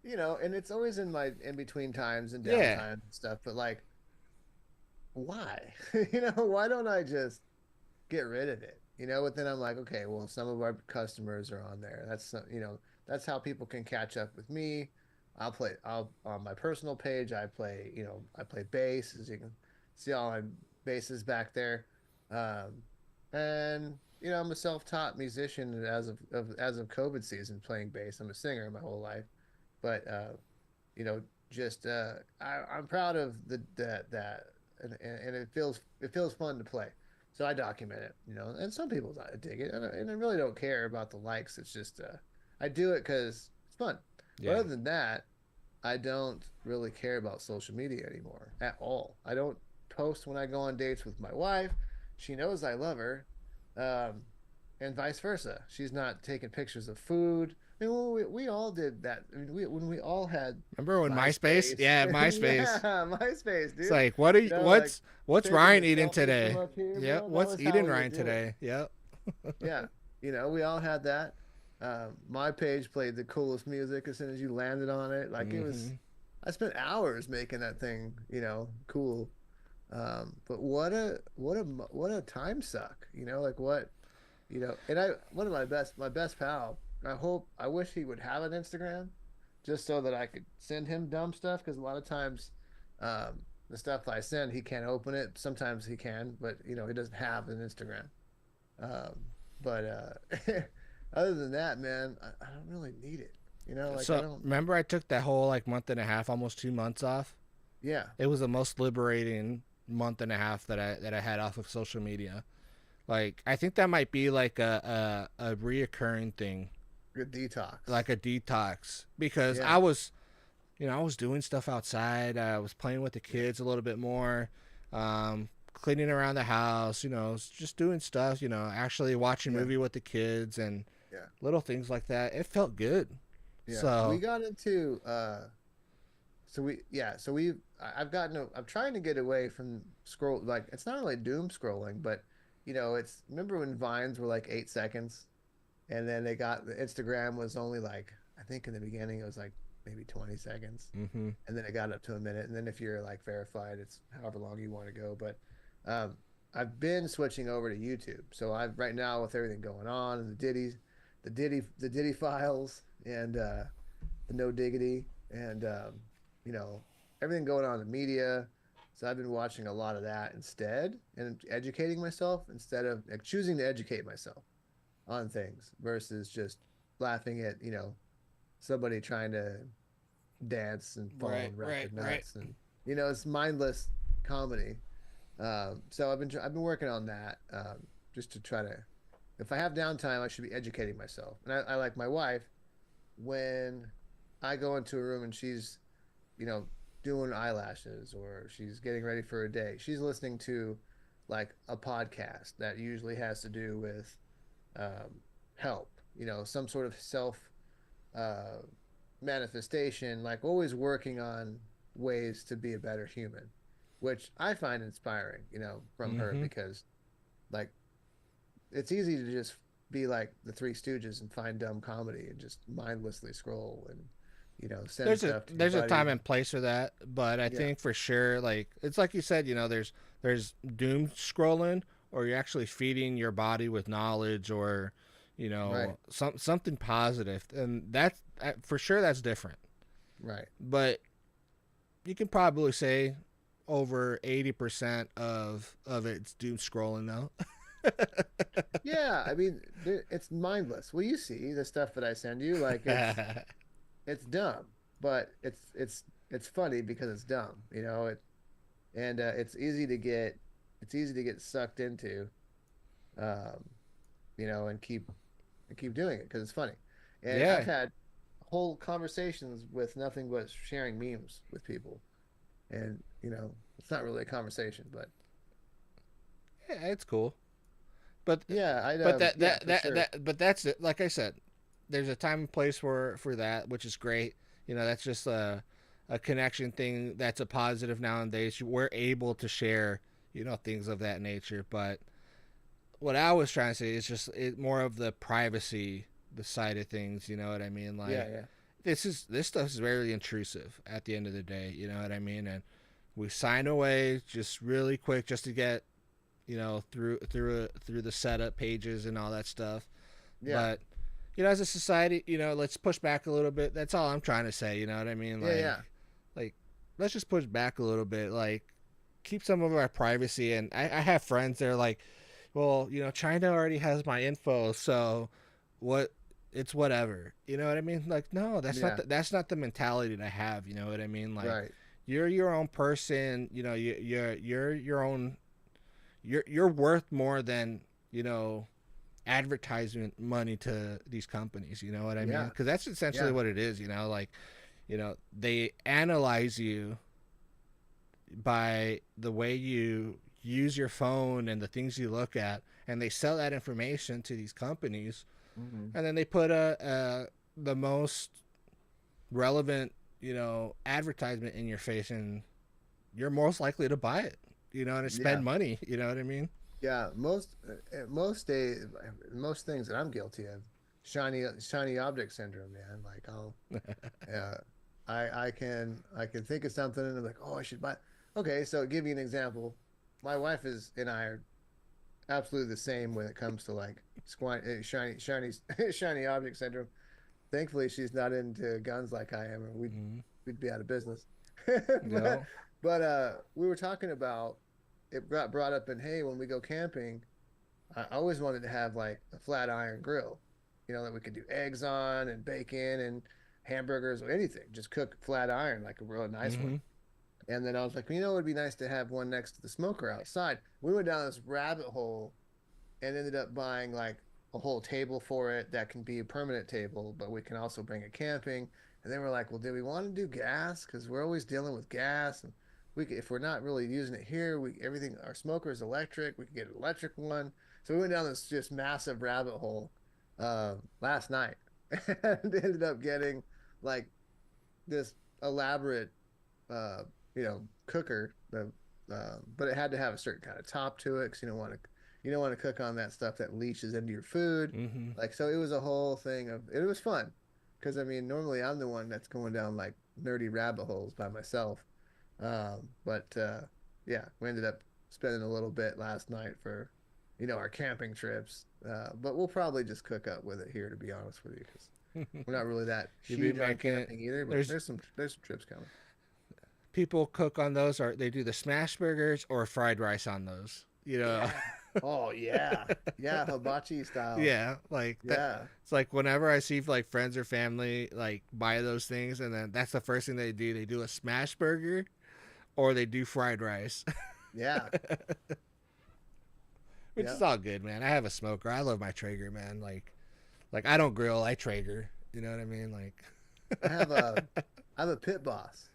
and it's always in my in between times and Yeah. downtime and stuff. But like, why? Why don't I just get rid of it? But then I'm like, okay, well, some of our customers are on there. That's how people can catch up with me. I'll on my personal page, I play bass, as you can see all my basses back there. Um, and I'm a self-taught musician as of COVID season playing bass. I'm a singer my whole life, but you know, just I'm proud of that, and it feels fun to play. So I document it, and some people dig it, and I really don't care about the likes. It's just I do it because it's fun. But Yeah. other than that, I don't really care about social media anymore at all. I don't post when I go on dates with my wife. She knows I love her, um, and vice versa. She's not taking pictures of food. I mean, well, we all did that. I mean, when we all had Remember when MySpace? MySpace. Yeah, Yeah, MySpace. MySpace, It's dude. like, Like what's taking Ryan the eating selfie today? from up here, Yep. bro. That What's was how eating we would Ryan do it. today? Yep. Yeah, we all had that. My page played the coolest music as soon as you landed on it. Like it was, Mm-hmm. I spent hours making that thing, cool. But what a time suck, like what, And one of my best pal. I wish he would have an Instagram, just so that I could send him dumb stuff. Because a lot of times, the stuff I send, he can't open it. Sometimes he can, but he doesn't have an Instagram. Um, but other than that, man, I don't really need it. Like I So don't. remember, I took that whole like month and a half, almost 2 months off. Yeah, It was the most liberating month and a half that I had off of social media. Like I think that might be like a reoccurring thing, good detox. like a detox, because Yeah, I was doing stuff outside. I was playing with the yeah, kids a little bit more, cleaning around the house. Just doing stuff. Actually watching a yeah, movie with the kids and yeah, little things like that. It felt good. yeah. We So got into so we yeah so we I've gotten I'm trying to get away from scroll, like it's not really doom scrolling, but it's, remember when Vines were like 8 seconds, and then they got the Instagram was only like, I think in the beginning it was like maybe 20 seconds, hmm and then it got up to a minute, and then if you're like verified, it's however long you want to go. But um, I've been switching over to YouTube, so I've right now, with everything going on and the Diddy files, and the No Diggity, and you know everything going on in the media. So I've been watching a lot of that instead, and educating myself, instead of like choosing to educate myself on things versus just laughing at somebody trying to dance and fall right, and wreck right, their right. nuts, and it's mindless comedy. So I've been working on that, just to try to, if I have downtime, I should be educating myself. And I like my wife, when I go into a room and she's you know doing eyelashes, or she's getting ready for a day, she's listening to like a podcast that usually has to do with help, some sort of self uh, manifestation, like always working on ways to be a better human, which I find inspiring, from her, hmm because like it's easy to just be like the Three Stooges and find dumb comedy and just mindlessly scroll and send there's a stuff to your there's a time buddies. and place for that, but I Yeah, think for sure, like it's like you said, there's doom scrolling, or you're actually feeding your body with knowledge, or right, something positive, and that's for sure that's different. right. But you can probably say over 80% of it's doom scrolling now. Yeah, I mean, it's mindless. Well, you see the stuff that I send you, like it's dumb, but it's funny because it's dumb, and it's easy to get sucked into, um, and keep doing it because it's funny. And I've Yeah, had whole conversations with nothing but sharing memes with people, and it's not really a conversation, but yeah, it's cool. But yeah, yeah, that for sure. but that's it. Like I said, there's a time and place for that, which is great. That's just a connection thing. That's a positive nowadays. We're able to share things of that nature. But what I was trying to say is just more of the privacy, the side of things. You know what I mean? Yeah, Like yeah, this stuff is very intrusive at the end of the day. You know what I mean? And we sign away just really quick just to get through the setup pages and all that stuff. yeah, But as a society, let's push back a little bit. That's all I'm trying to say. You know what I mean? yeah, Like yeah, like let's just push back a little bit. Like keep some of our privacy. And I have friends. They're like, well, China already has my info, so what? It's whatever. You know what I mean? Like, no, yeah. that's not the mentality that I have. You know what I mean? Like, Right. you're your own person. You're your own. You're worth more than you know advertisement money to these companies. You know what I mean? Yeah, Because that's essentially yeah, what it is. Like they analyze you by the way you use your phone and the things you look at, and they sell that information to these companies, hmm, and then they put the most relevant advertisement in your face, and you're most likely to buy it. And yeah, spend money. You know what I mean? yeah. Most days, most things that I'm guilty of, shiny object syndrome, man. Like, uh, I can think of something and I'm like, oh, I should buy. Okay, so give you an example. My wife is and I are absolutely the same when it comes to like shiny shiny object syndrome. Thankfully, she's not into guns like I am, or Mm-hmm. we'd be out of business. but Yo. we were talking about it got brought up in hey, when we go camping, I always wanted to have like a flat iron grill, that we could do eggs on and bacon and hamburgers or anything. Just cook flat iron like a real nice one. Mm-hmm. And then I was like, it would be nice to have one next to the smoker outside. We went down this rabbit hole and ended up buying like a whole table for it that can be a permanent table, but we can also bring it camping. And then we're like, well, do we want to do gas? Because we're always dealing with gas, and if we're not really using it here, we everything our smoker is electric. We could get an electric one. So we went down this just massive rabbit hole last night, and ended up getting like this elaborate cooker. But it had to have a certain kind of top to it because you don't want to cook on that stuff that leaches into your food. Mm-hmm. Like so, it was a whole thing of it was fun because I mean normally I'm the one that's going down like nerdy rabbit holes by myself. But yeah, we ended up spending a little bit last night for our camping trips. But we'll probably just cook up with it here to be honest with you because we're not really that You'd be huge on making it. camping either. But There's there's some trips coming. people cook on those, or they do the smash burgers or fried rice on those. You know. Yeah. Oh yeah. Yeah, hibachi style. Yeah, like that. Yeah. It's like whenever I see like friends or family like buy those things, and then that's the first thing they do. They do a smash burger or they do fried rice, Yeah. which Yeah. is all good, man. I have a smoker. I love my Traeger, man. Like I don't grill, I Traeger. You know what I mean? Like, I have a I have a pit boss.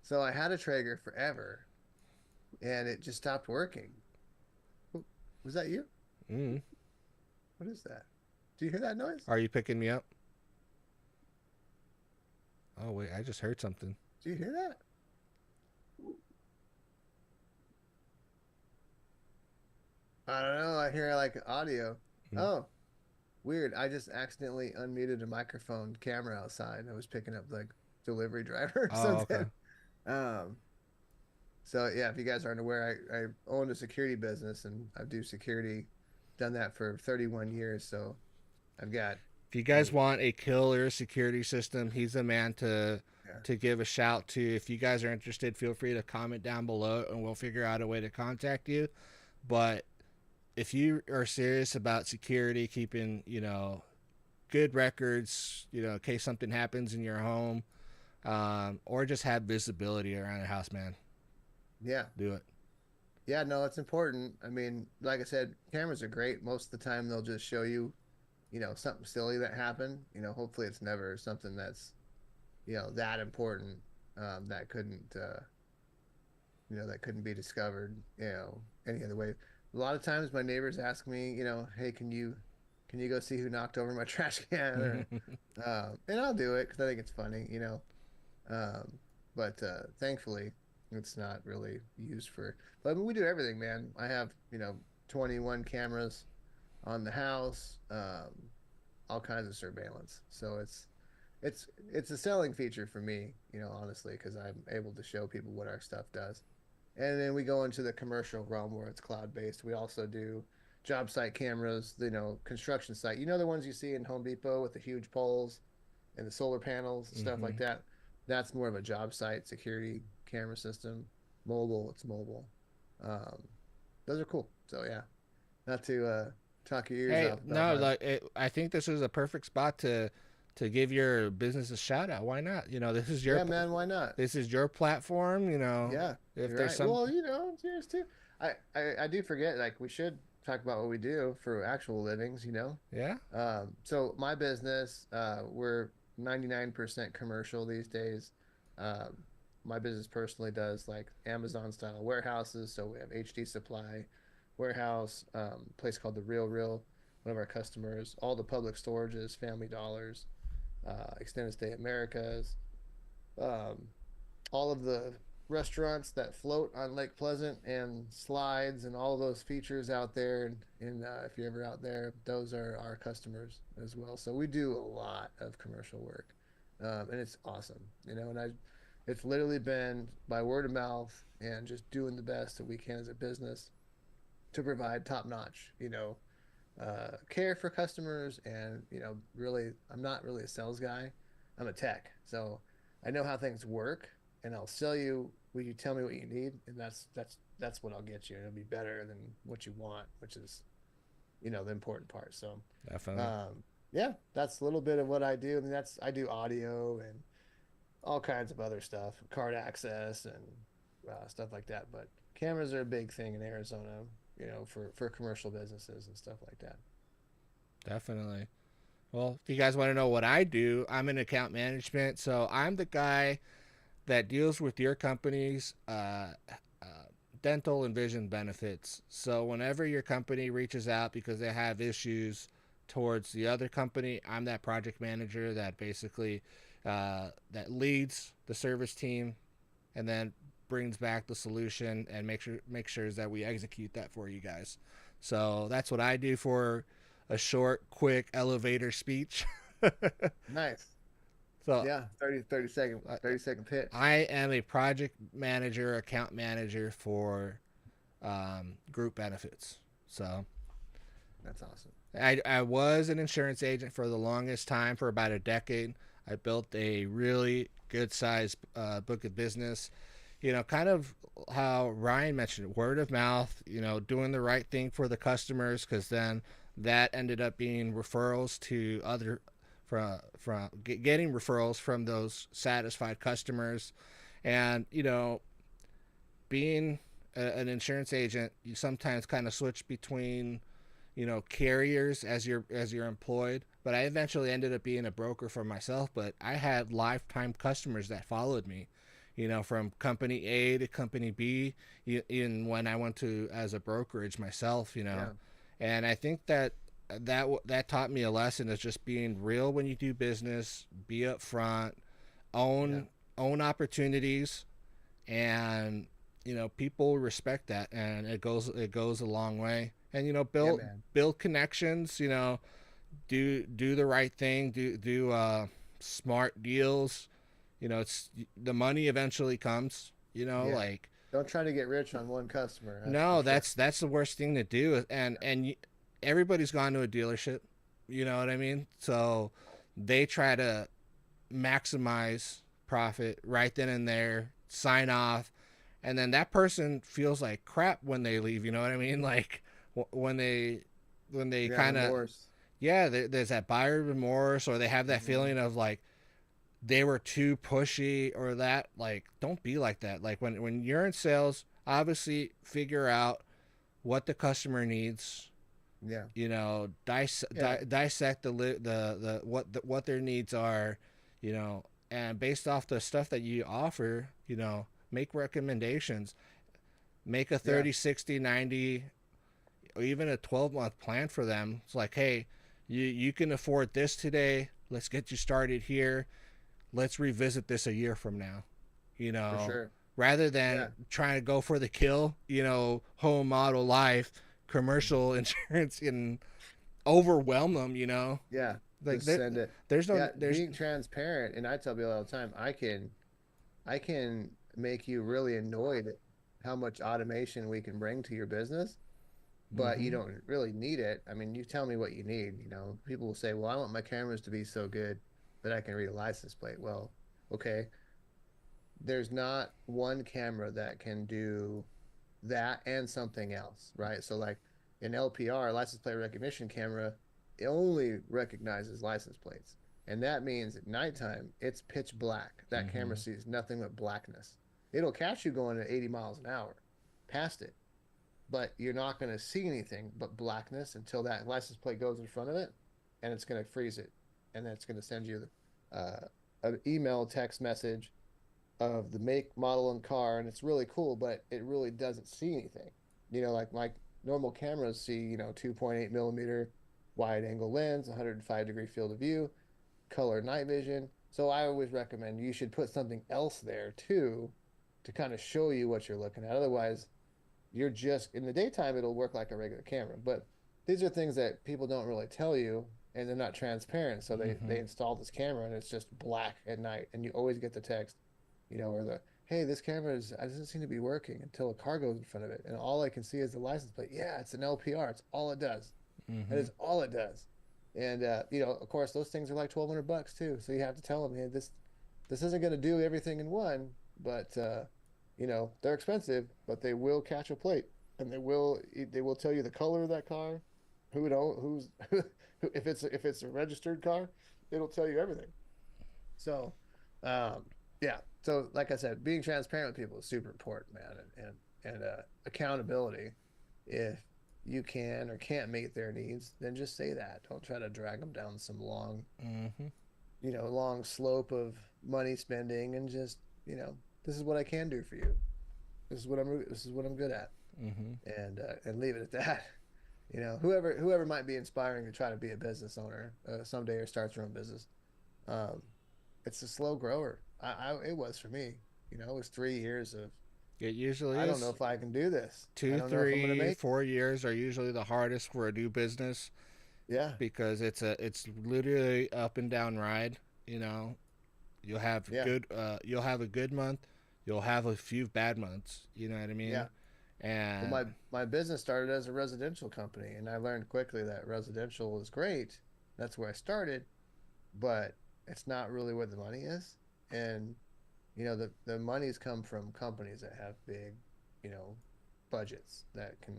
So I had a Traeger forever and it just stopped working. Was that you? mm, What is that? Do you hear that noise? are you picking me up? Oh wait, I just heard something. Do you hear that? I don't know. I hear like audio. Mm. Oh, weird. I just accidentally unmuted a microphone camera outside. I was picking up like delivery driver or Oh, okay. something. Um, so yeah, if you guys aren't aware, I own a security business and I do security, done that for 31 years. So I've got, If you I guys mean, want a killer security system, he's the man yeah, to give a shout to. If you guys are interested, feel free to comment down below, and we'll figure out a way to contact you. But if you are serious about security, keeping good records, in case something happens in your home, or just have visibility around the house, man, yeah, do it. yeah. No, it's important. I mean, like I said, cameras are great. Most of the time, they'll just show you, something silly that happened. Hopefully, it's never something that's that important that couldn't be discovered, any other way. A lot of times my neighbors ask me, hey, can you go see who knocked over my trash can or and I'll do it because I think it's funny. Um, but thankfully it's not really used for but I mean, we do everything, man. I have, 21 cameras on the house, all kinds of surveillance. So it's a selling feature for me, honestly, because I'm able to show people what our stuff does. And then we go into the commercial realm where it's cloud based. We also do job site cameras, construction site. The ones you see in Home Depot with the huge poles and the solar panels and stuff like Hmm. that. That's more of a job site security camera system. Mobile, it's mobile. Um, those are cool. So yeah, not to talk your ears Hey, off about no, my. I think this is a perfect spot to give your business a shout out. Why not? Yeah, man, why not? this is your platform. Yeah, If you're there's right. some, Well, cheers too. I do forget, like, we should talk about what we do for actual livings. yeah. So my business, we're 99% commercial these days. Um, my business personally does like Amazon style warehouses. So we have HD Supply warehouse, place called the Real Real, one of our customers. All the public storages, Family Dollars, Extended Stay Americas, um, all of the restaurants that float on Lake Pleasant and slides and all those features out there. And if you're ever out there, those are our customers as well. So we do a lot of commercial work, and it's awesome. It's literally been by word of mouth and just doing the best that we can as a business to provide top notch, care for customers, and really, I'm not really a sales guy. I'm a tech, so I know how things work, and I'll sell you. Will you tell me what you need? And that's what I'll get you. It'll be better than what you want, which is the important part. So, Definitely. um, yeah, that's a little bit of what I do. I mean, I do audio and all kinds of other stuff, card access and stuff like that. But cameras are a big thing in Arizona, for commercial businesses and stuff like that. Definitely. Well, if you guys want to know what I do, I'm in account management. So I'm the guy that deals with your company's uh, dental and vision benefits. So whenever your company reaches out because they have issues towards the other company, I'm that project manager that basically that leads the service team and then brings back the solution and make sure that we execute that for you guys. So that's what I do for a short, quick elevator speech. Nice. So Yeah, 30 second uh, 30 second pitch. I am a project manager, account manager for group benefits. So That's awesome. I was an insurance agent for the longest time, for about a decade. I built a really good sized book of business. Kind of how Ryan mentioned, word of mouth, doing the right thing for the customers, because then that ended up being referrals to other from getting referrals from those satisfied customers. And being an insurance agent, you sometimes kind of switch between carriers as you're employed. But I eventually ended up being a broker for myself. But I had lifetime customers that followed me, from company A to company B, in when I went to as a brokerage myself. Yeah. And I think that taught me a lesson is just being real when you do business, be upfront, Yeah. own own opportunities, and people respect that, and it goes a long way. And Yeah, build man. build connections. Do the right thing. Do smart deals. It's the money eventually comes. Yeah. Like, Don't try to get rich on one customer. That's for no, sure. that's the worst thing to do. And everybody's gone to a dealership. You know what I mean? So they try to maximize profit right then and there, sign off, and then that person feels like crap when they leave. You know what I mean? Like when they Yeah, kind of, remorse. yeah, there's that buyer remorse, or they have that Hmm. feeling of like they were too pushy, or that, like, don't be like that. Like when you're in sales, obviously figure out what the customer needs. Yeah. Yeah. Dissect what their needs are, and based off the stuff that you offer, make recommendations, make a Yeah. 30, 60, 90, or even a 12-month plan for them. It's like, hey, you can afford this today. Let's get you started here. Let's revisit this a year from now. You For know, sure. rather than Yeah. trying to go for the kill, home model life, commercial insurance, and overwhelm them. Yeah. Like Just there, send it. there's no Yeah. there's. Being transparent, and I tell people all the time, I can make you really annoyed at how much automation we can bring to your business, but you Mm-hmm, don't really need it. I mean, you tell me what you need. People will say, "Well, I want my cameras to be so good that I can read a license plate." Well, okay, there's not one camera that can do that and something else, right? So, like an LPR, license plate recognition camera, it only recognizes license plates. And that means at nighttime, it's pitch black. That camera mm-hmm, sees nothing but blackness. It'll catch you going at 80 miles an hour past it, but you're not going to see anything but blackness until that license plate goes in front of it, and it's going to freeze it. And then it's going to send you an email, text message of the make, model, and car, and it's really cool, but it really doesn't see anything. Like my normal cameras see, 2.8 millimeter wide angle lens, 105-degree field of view, color night vision. So I always recommend you should put something else there too to kind of show you what you're looking at. Otherwise, you're just in the daytime, it'll work like a regular camera. But these are things that people don't really tell you, and they're not transparent. So they mm-hmm. install this camera and it's just black at night, and you always get the text, or the hey, this camera doesn't seem to be working until a car goes in front of it, and all I can see is the license plate. Yeah, it's an LPR. It's all it does. That Mm-hmm. is all it does. And of course, those things are like $1,200 too. So you have to tell them, hey, this isn't going to do everything in one, but they're expensive, but they will catch a plate, and they will tell you the color of that car, who it own, who's if it's a registered car, it'll tell you everything. So, yeah. So, like I said, being transparent with people is super important, man, and accountability. If you can or can't meet their needs, then just say that. Don't try to drag them down some Mm-hmm. long slope of money spending, and just, this is what I can do for you. This is what I'm good at, Mm-hmm. and leave it at that. Whoever might be inspiring to try to be a business owner someday, or starts their own business. Um, it's a slow grower. It was for me. It was 3 years of, It usually I don't know is. if I can do this. I Two, don't know if I'm going to three, make it. 4 years are usually the hardest for a new business Yeah, because it's literally up and down ride. You know, yeah, you'll have a good month, you'll have a few bad months. You know what I yeah. mean? Well, And my business started as a residential company, and I learned quickly that residential is great. That's where I started, but it's not really where the money is. And the monies come from companies that have big, you know, budgets that can.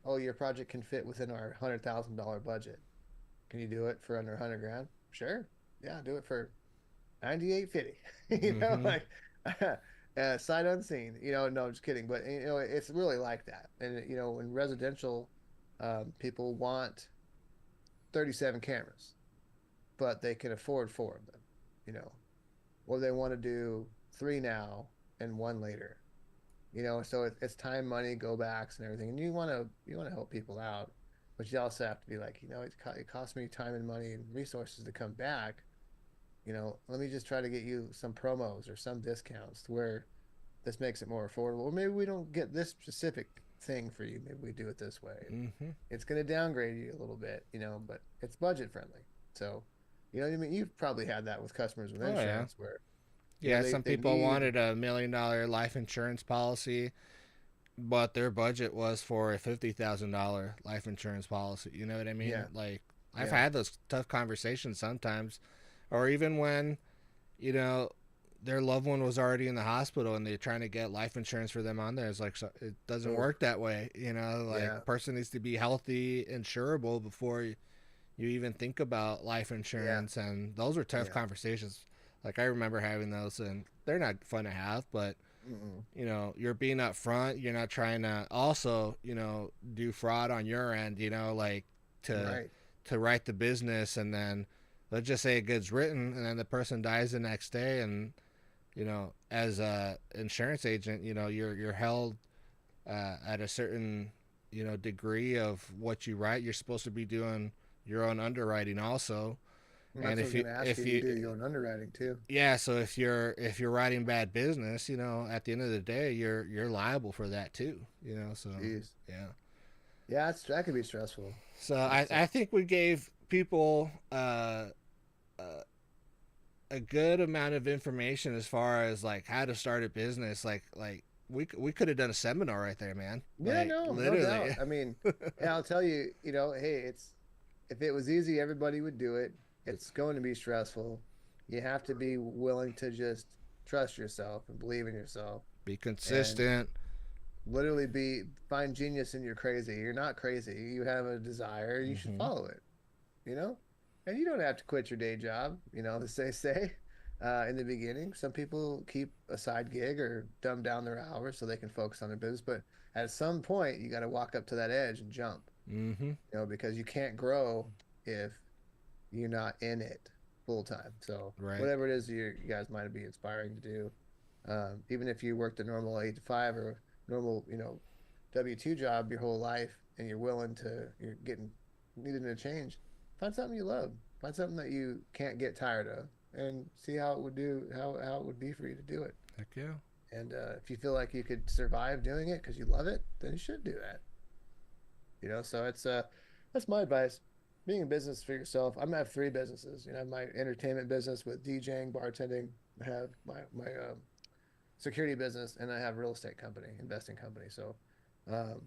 Oh, your project can fit within our $100,000 budget. Can you do it for under 100 grand? Sure. Yeah, do it for 98.50. mm-hmm. Like sight unseen. No, I'm just kidding. But it's really like that. And in residential, people want 37 cameras, but they can afford four of them. You know, or they want to do three now and one later. So it's time, money, go backs, and everything. And you want to help people out, but you also have to be like, it costs me time and money and resources to come back. Let me just try to get you some promos or some discounts to where this makes it more affordable. Or maybe we don't get this specific thing for you. Maybe we do it this way. And Mm-hmm. it's going to downgrade you a little bit, but it's budget friendly. So, what I mean? You've probably had that with customers with Oh yeah. insurance where, Yeah, they, some they people need, wanted a $1 million life insurance policy, but their budget was for a $50,000 life insurance policy. You know what I mean? yeah, Like I've yeah, had those tough conversations sometimes, or even when you know their loved one was already in the hospital and they're trying to get life insurance for them on there. It's like it doesn't oh, work that way. Like yeah, person needs to be healthy, insurable before you even think about life yeah, insurance. And those were tough yeah. conversations. Like I remember having those, and they're not fun to have, but Mm-mm. you're being upfront. You're not trying to also, do fraud on your end, like to Right. to write the business and then let's just say a good's written and then the person dies the next day and as a insurance agent, you're held at a certain degree of what you write. You're supposed to be doing your own underwriting also. And And that's what I was going to ask you. if Do you you do your own underwriting too? yeah, so if you're writing bad business, at the end of the day, you're liable for that too. So Jeez. yeah. Yeah, that could be stressful. So I That's I think we gave people uh, a good amount of information as far as like how to start a business. Like we could have done a seminar right there, man. Yeah, Like no doubt. literally. I mean, and I'll tell you, hey, if it was easy, everybody would do it. It's going to be stressful. You have to be willing to just trust yourself and believe in yourself, Be and consistent. literally find genius in your crazy. You're not crazy. You have a desire. You should Hmm. follow it. you know? And you don't have to quit your day job, as they say in the beginning. Some people keep a side gig or dumb down their hours so they can focus on their business. But at some point, you got to walk up to that edge and jump, Hmm. because you can't grow if you're not in it full time. So Right. whatever it is you guys might be inspiring to do, even if you worked a normal 8 to 5 or normal, W-2 job your whole life, and you're getting needing to change, find something you love. Find something that you can't get tired of, and see how it would be for you to do it. Heck yeah. And if you feel like you could survive doing it because you love it, then you should do that. So that's my advice. Being in business for yourself. I have three businesses. I have my entertainment business with DJing, bartending. I have my security business, and I have real estate company, investing company. So um,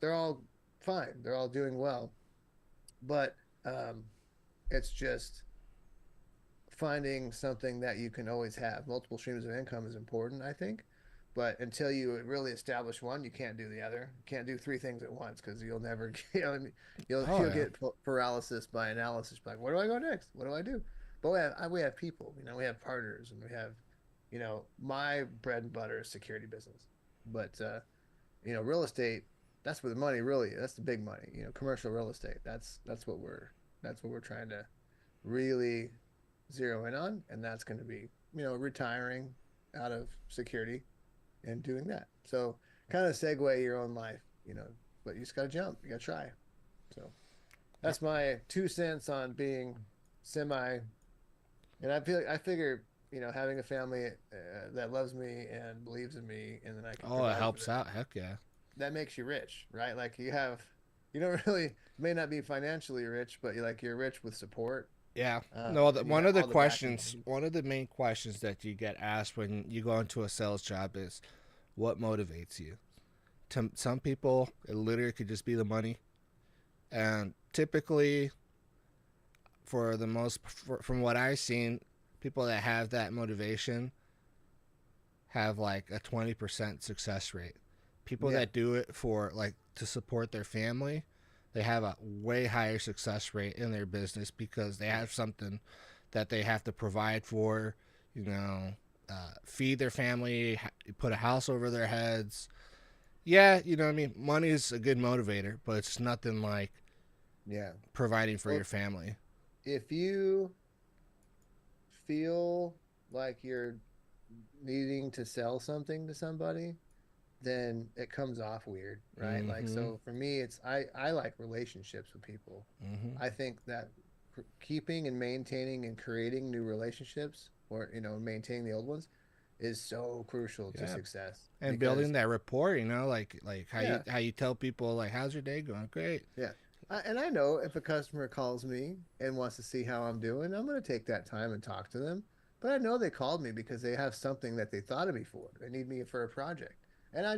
they're all fine. They're all doing well. but it's just finding something that you can always have. Multiple streams of income is important, I think. But until you really establish one, you can't do the other. You can't do three things at once because you'll never, Oh you'll yeah. get paralysis by analysis. Like, where do I go next? What do I do? But we have people. We have partners, and we have, my bread and butter is security business. But real estate, that's where the money really. That's the big money. Commercial real estate. That's what we're trying to really zero in on, and that's going to be retiring out of security and doing that. So kind of segue your own life, but you just got to jump, you got to try. So that's my 2 cents on being semi. And I figure having a family that loves me and believes in me, and then I can Oh, it provide for helps them. out. Heck yeah. That makes you rich, right? Like you don't really may not be financially rich, but you're rich with support, Yeah. No, and you one have of the all the backing. questions, one of the main questions that you get asked when you go into a sales job is, what motivates you? To some people, it literally could just be the money. And typically, from what I've seen, people that have that motivation have like a 20% success rate. People Yeah, that do it for like to support their family, they have a way higher success rate in their business because they have something that they have to provide for, you know, feed their family, put a house over their heads. Yeah, you know what I mean? Money is a good motivator, but it's nothing like yeah. providing for Well, your family. if you feel like you're needing to sell something to somebody, then it comes off weird, right? Like, Mm-hmm. so for me, I like relationships with people. Mm-hmm. I think that keeping and maintaining and creating new relationships, or maintaining the old ones, is so crucial to Yeah. success And building because that rapport, like yeah, how you tell people like, how's your day going? Great. yeah. And I know if a customer calls me and wants to see how I'm doing, I'm going to take that time and talk to them. But I know they called me because they have something that they thought of me for. They need me for a project. And I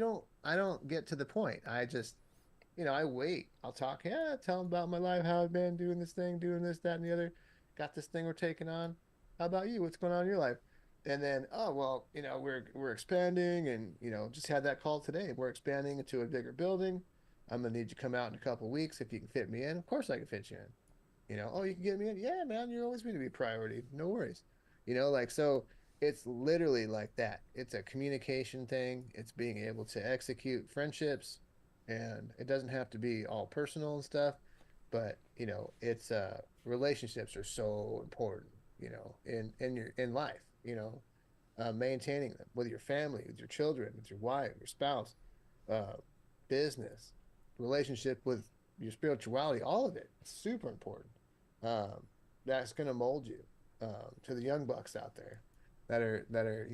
don't get to the point. I just, I wait. I'll talk. Yeah, tell them about my life, how I've been doing this thing, doing this, that, and the other. Got this thing we're taking on. How about you? What's going on in your life? And then, oh well, we're expanding, and just had that call today. We're expanding into a bigger building. I'm gonna need you to come out in a couple weeks if you can fit me in. Of course I can fit you in. Oh, you can get me in. Yeah, man, you're always going to be a priority. No worries. Like so. It's literally like that. It's a communication thing. It's being able to execute friendships, and it doesn't have to be all personal and stuff, but it's relationships are so important, in life, maintaining them with your family, with your children, with your wife, your spouse, uh, business, relationship with your spirituality, all of it. It's super important. Um, that's going to mold you, to the young bucks out there that are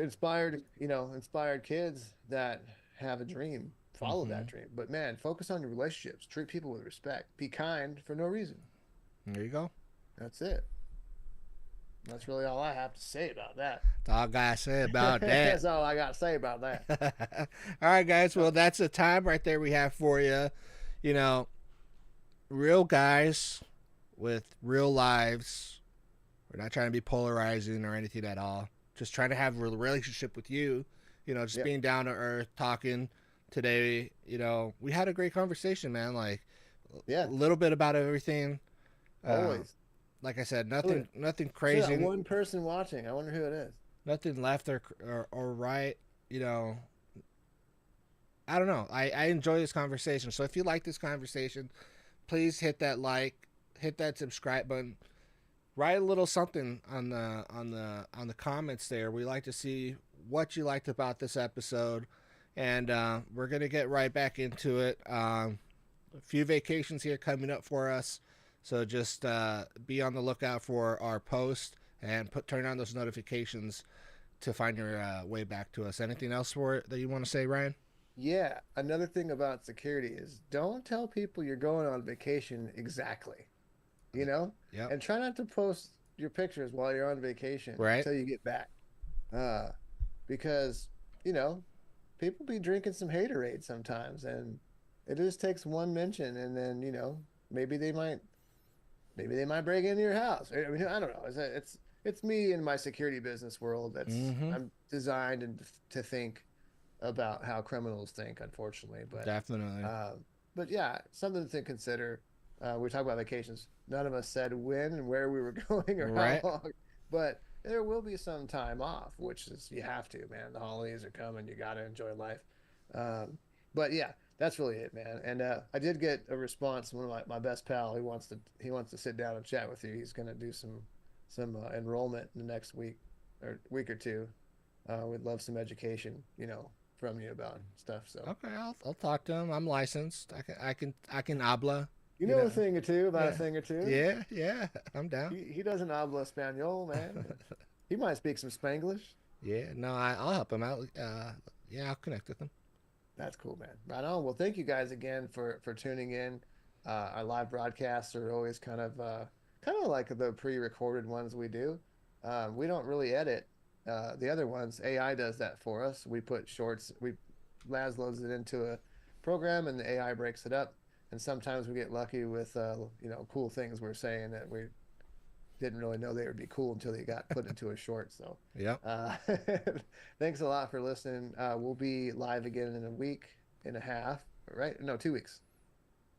inspired kids that have a dream. Follow Mm-hmm. that dream. But man, focus on your relationships. Treat people with respect. Be kind for no reason. There you go. That's it. That's really all I have to say about that. That's all I gotta say about that. That's all I got to say about that. All right, guys. Well, that's the time right there we have for you. You know, real guys with real lives. We're not trying to be polarizing or anything at all. Just trying to have a relationship with you. Just Yep. being down to earth, talking today. We had a great conversation, man. Like a Yeah. little bit about everything. Uh, Always. like I said, Look nothing at that crazy, one person watching. I wonder who it is. nothing left or right. You know, I don't know. I enjoy this conversation. So if you like this conversation, please hit that like, hit that subscribe button, write a little something on the comments there. We like to see what you liked about this episode, and we're gonna get right back into it. A few vacations here coming up for us, so just be on the lookout for our post and turn on those notifications to find your way back to us. Anything else for it that you want to say, Ryan? Yeah. Another thing about security is don't tell people you're going on vacation exactly. you know, Yep. and try not to post your pictures while you're on vacation Right. until you get back. Uh, because, you know, people be drinking some haterade sometimes, and it just takes one mention, and then, maybe they might break into your house. I mean, I don't know. It's me in my security business world. Mm-hmm. I'm designed to think about how criminals think, unfortunately. Definitely. Uh, but yeah, something to consider. We talk about vacations. None of us said when and where we were going or how Right. long, but there will be some time off, which is you have to, man. The holidays are coming. You got to enjoy life. Um, but yeah, that's really it, man. And I did get a response from one of my best pal. He wants to sit down and chat with you. He's going to do some enrollment in the next week or week or two. We'd love some education, from you about stuff. So Okay, I'll talk to him. I'm licensed. I can habla. you You know know. a thing or two about a Yeah. thing or two. Yeah. Yeah. I'm down. He doesn't habla español, man. He might speak some Spanglish. Yeah. No, I'll help him out. Yeah, I'll connect with him. That's cool, man. Right on. Well, thank you guys again for tuning in. Our live broadcasts are always kind of like the pre-recorded ones we do. We don't really edit the other ones. AI does that for us. We put shorts. We Laz loads it into a program, and the AI breaks it up. And sometimes we get lucky with cool things we're saying that we didn't really know they would be cool until they got put into a short. So, Yep. uh, thanks a lot for listening. We'll be live again in a week and a half, right? No, 2 weeks.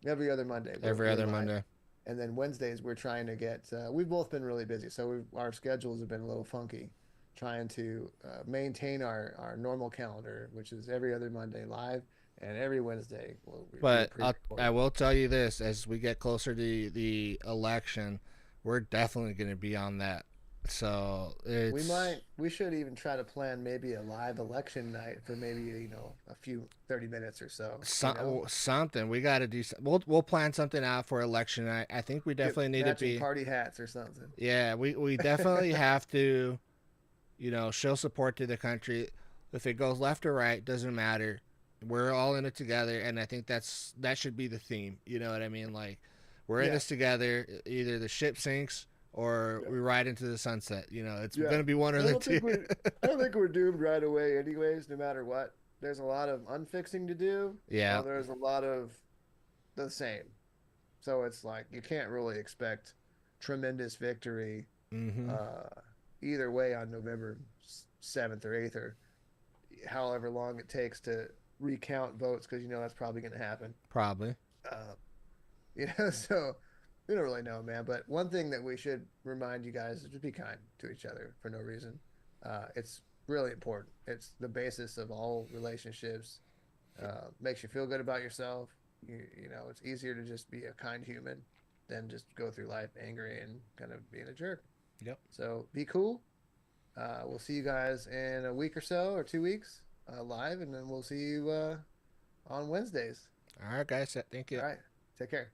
Every other Monday, Every we're other live. Monday. And then Wednesdays, we're trying to get, we've both been really busy. So our schedules have been a little funky, trying to maintain our normal calendar, which is every other Monday live. And every Wednesday, we'll be a But pre I recorded. will tell you this: as we get closer to the election, we're definitely going to be on that. So it's We should even try to plan maybe a live election night for maybe, a few 30 minutes or so. something we got to do. We'll plan something out for election. I think we Get definitely need to matching be. party hats or something. Yeah, we definitely have to. Show support to the country. If it goes left or right, doesn't matter. We're all in it together, and I think that should be the theme. You know what I mean? Like, we're in Yeah. this together. Either the ship sinks or Yeah. we ride into the sunset. It's Yeah. gonna be one or I the don't two. think we're I don't think we're doomed right away anyways, no matter what. There's a lot of unfixing to do, Yeah. while there's a lot of the same. So it's like you can't really expect tremendous victory Mm-hmm. uh either way on November 7th or 8th or however long it takes to recount votes because that's probably going to happen. Probably. Uh, so we don't really know, man. But one thing that we should remind you guys is just be kind to each other for no reason. It's really important. It's the basis of all relationships. Makes you feel good about yourself. It's easier to just be a kind human than just go through life angry and kind of being a jerk. Yep. So be cool. We'll see you guys in a week or so or 2 weeks live, and then we'll see you on Wednesdays. All right, guys. Thank All you. right. Take care.